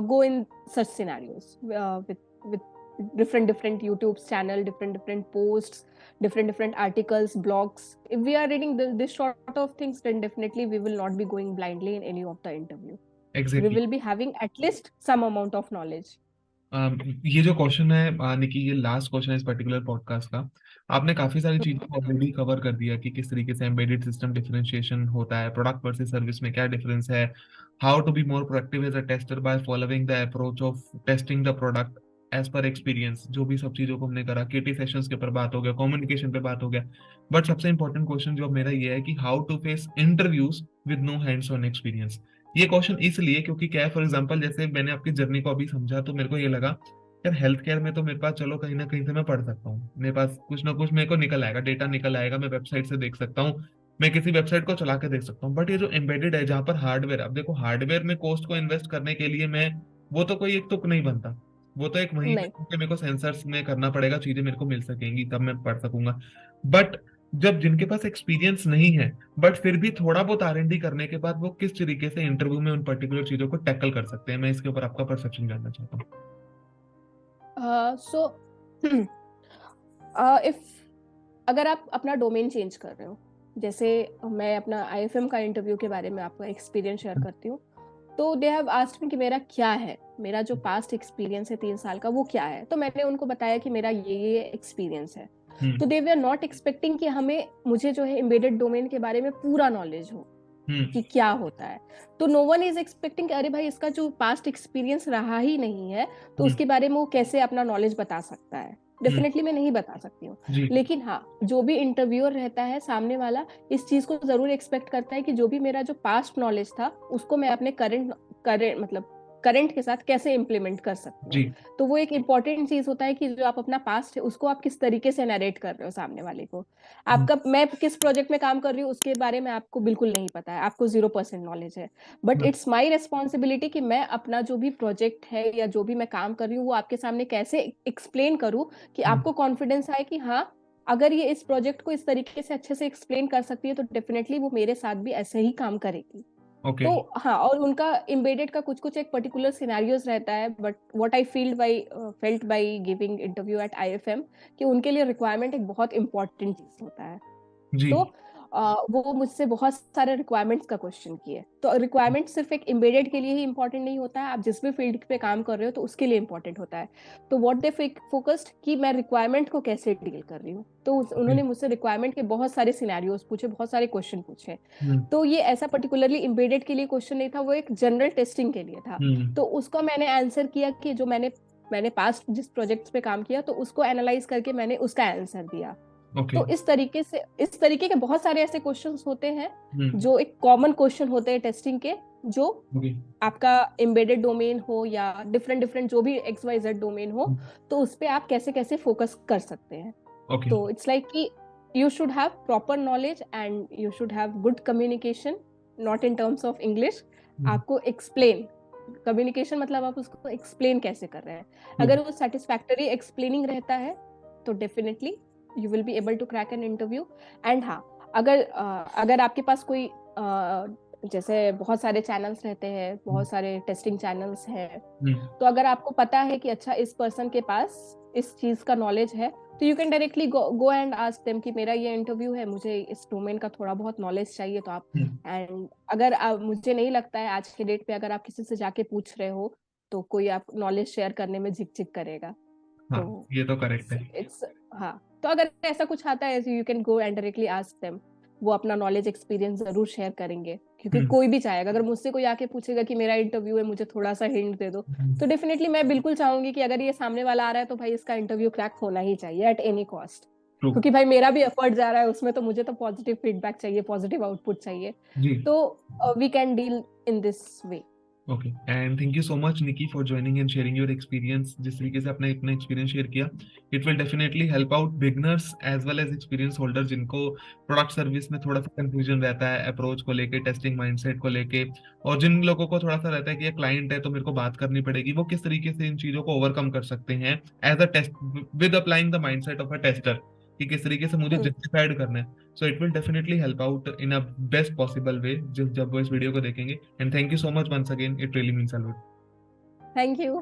go in such scenarios with different YouTube channel, different posts, different articles, blogs. If we are reading this sort of things, then definitely we will not be going blindly in any of the interview. We exactly. will be having at least some amount of knowledge. ये जो question है निकी, ये last question है इस particular podcast का। आपने काफी सारी चीजों को ऑलरेडी कवर कर दिया कि किस तरीके से एम्बेडेड सिस्टम डिफरेंशिएशन होता है, प्रोडक्ट वर्सेस सर्विस में क्या डिफरेंस है, how to be more productive as a tester by following the approach of testing the product as per experience. जो भी सब चीजों को हमने करा, केटी सेशंस के ऊपर बात हो गया, कम्युनिकेशन पे बात हो गया। बट सबसे इंपॉर्टेंट क्वेश्चन जो मेरा ये है कि how to face interviews with no hands on experience. ये क्वेश्चन इसलिए क्योंकि क्या है, फॉर एग्जांपल जैसे मैंने आपकी जर्नी को अभी समझा तो मेरे को ये लगा यार हेल्थ केयर में तो मेरे पास चलो कहीं ना कहीं से मैं पढ़ सकता हूँ, मेरे पास कुछ ना कुछ मेरे को निकल आएगा, डेटा निकल आएगा, मैं वेबसाइट से देख सकता हूँ, मैं किसी वेबसाइट को चला के देख सकता हूँ। बट ये जो एम्बेडेड है जहाँ पर हार्डवेयर, अब देखो हार्डवेयर में कॉस्ट को इन्वेस्ट करने के लिए मैं, वो तो कोई एक तुक नहीं बनता, वो तो एक वहीं पे नहीं, मेरे को सेंसर्स में करना पड़ेगा, चीजें मेरे को मिल सकेंगी तब मैं पढ़ सकूंगा। बट जब जिनके पास एक्सपीरियंस नहीं है बट फिर भी थोड़ा बहुत R&D करने के बाद वो किस तरीके से इंटरव्यू में उन पर्टिकुलर चीजों को टैकल कर सकते हैं, मैं इसके ऊपर आपका परसेप्शन जानना चाहता हूँ। सो इफ अगर आप अपना डोमेन चेंज कर रहे हो, जैसे मैं अपना IFM का इंटरव्यू के बारे में आपका एक्सपीरियंस शेयर करती हूँ। तो दे हैव आस्क्ड मी कि मेरा क्या है, मेरा जो पास्ट एक्सपीरियंस है 3 साल का वो क्या है। तो मैंने उनको बताया कि मेरा ये एक्सपीरियंस है। तो हम्म। दे वी आर नॉट एक्सपेक्टिंग कि मुझे जो है एम्बेडेड डोमेन के बारे में पूरा नॉलेज हो हम्म। कि क्या होता है। तो नो वन इज एक्सपेक्टिंग कि अरे भाई इसका जो पास्ट एक्सपीरियंस रहा ही नहीं है तो हम्म। उसके बारे में वो कैसे अपना नॉलेज बता सकता है। हम्म। डेफिनेटली मैं नहीं बता सकती हूँ। जी। लेकिन हाँ, जो भी इंटरव्यूअर रहता है सामने वाला, इस चीज को जरूर एक्सपेक्ट करता है कि जो भी मेरा जो पास्ट नॉलेज था उसको मैं अपने करंट मतलब करंट के साथ कैसे इम्प्लीमेंट कर सकती हूँ। जी। तो वो एक इम्पॉर्टेंट चीज होता है कि जो आप अपना पास्ट है उसको आप किस तरीके से नरेट कर रहे हो सामने वाले को। हम्म। आपका मैं किस प्रोजेक्ट में काम कर रही हूँ उसके बारे में आपको बिल्कुल नहीं पता है, आपको 0% नॉलेज है। But hmm. It's my responsibility कि मैं अपना जो भी प्रोजेक्ट है या जो भी मैं काम कर रही हूँ वो आपके सामने कैसे एक्सप्लेन करूँ कि हम्म। आपको कॉन्फिडेंस आए कि हाँ, अगर ये इस प्रोजेक्ट को इस तरीके से अच्छे से एक्सप्लेन कर सकती है तो डेफिनेटली वो मेरे साथ भी ऐसे ही काम करेगी। ओके। तो हाँ, और उनका एम्बेडेड का कुछ कुछ एक पर्टिकुलर सिनेरियोज रहता है, but what I felt by giving interview at IFM कि उनके लिए रिक्वायरमेंट एक बहुत इंपॉर्टेंट चीज होता है। जी। तो वो मुझसे बहुत सारे रिक्वायरमेंट्स का क्वेश्चन किए। तो रिक्वायरमेंट सिर्फ एक एम्बेडेड के लिए ही इंपॉर्टेंट नहीं होता है, आप जिस भी फील्ड पे काम कर रहे हो तो उसके लिए इंपॉर्टेंट होता है। तो व्हाट दे फोकस्ड कि मैं रिक्वायरमेंट को कैसे डील कर रही हूँ। तो जी। उन्होंने मुझसे रिक्वायरमेंट के बहुत सारे सिनेरियोज पूछे, बहुत सारे क्वेश्चन पूछे। हम्म। तो ये ऐसा पर्टिकुलरली एम्बेडेड के लिए क्वेश्चन नहीं था, वो एक जनरल टेस्टिंग के लिए था। हम्म। तो उसका मैंने आंसर किया कि जो मैंने पास्ट जिस प्रोजेक्ट्स पे काम किया तो उसको एनालाइज करके मैंने उसका आंसर दिया। ओके। तो इस तरीके के बहुत सारे ऐसे क्वेश्चंस होते हैं हम्म। जो एक कॉमन क्वेश्चन होते हैं टेस्टिंग के, जो ओके। आपका एम्बेडेड डोमेन हो या डिफरेंट डिफरेंट जो भी XYZ डोमेन हो, तो उस पे आप कैसे कैसे फोकस कर सकते हैं। ओके। तो इट्स लाइक कि you should have proper knowledge and you should have good communication, not in terms of English. आपको एक्सप्लेन, कम्युनिकेशन मतलब आप उसको एक्सप्लेन कैसे कर रहे हैं। अगर वो सेटिस्फैक्टरी एक्सप्लेनिंग रहता है तो definitely you will be able to crack an interview. And हाँ, अगर आपके पास कोई जैसे बहुत सारे चैनल्स रहते हैं, बहुत सारे टेस्टिंग चैनल्स हैं, तो अगर आपको पता है कि अच्छा इस पर्सन के पास इस चीज का नॉलेज है, तो you can directly go and ask them कि मेरा ये इंटरव्यू है, मुझे इस डोमेन का थोड़ा बहुत नॉलेज चाहिए। तो आप एंड अगर मुझे नहीं लगता है आज के डेट पे अगर आप किसी से जाके पूछ रहे हो तो कोई आप नॉलेज शेयर करने में झिक झिक करेगा। हाँ, तो ये तो करेक्ट है। इट्स हाँ, तो अगर ऐसा कुछ आता है you can go and directly ask them. वो अपना नॉलेज एक्सपीरियंस जरूर शेयर करेंगे, क्योंकि कोई भी चाहेगा। अगर मुझसे कोई आके पूछेगा कि मेरा इंटरव्यू है, मुझे थोड़ा सा हिंट दे दो, तो डेफिनेटली मैं बिल्कुल चाहूंगी कि अगर ये सामने वाला आ रहा है तो भाई इसका इंटरव्यू क्रैक होना ही चाहिए एट एनी कॉस्ट। ट्रू। क्योंकि भाई मेरा भी एफर्ट जा रहा है उसमें, तो मुझे तो पॉजिटिव फीडबैक चाहिए, पॉजिटिव आउटपुट चाहिए। जी। तो we can deal in this way. Okay, and thank you so much Nikki for joining and sharing your experience. जिस तरीके से आपने अपना एक्सपीरियंस शेयर किया, it will definitely help out beginners as well as experience holder, जिनको product service में थोड़ा सा कंफ्यूजन रहता है अप्रोच को लेके, टेस्टिंग माइंडसेट को लेके, और जिन लोगों को थोड़ा सा रहता है कि ये क्लाइंट है तो मेरे को बात करनी पड़ेगी, वो किस तरीके से इन चीजों को ओवरकम कर सकते हैं as a test with applying the mindset of a tester, कि किस तरीके से मुझे जस्टिफाइड करना है। So it will definitely help out in a best possible way जब वो इस वीडियो को देखेंगे। And thank you so much once again, it really means a lot. Thank you.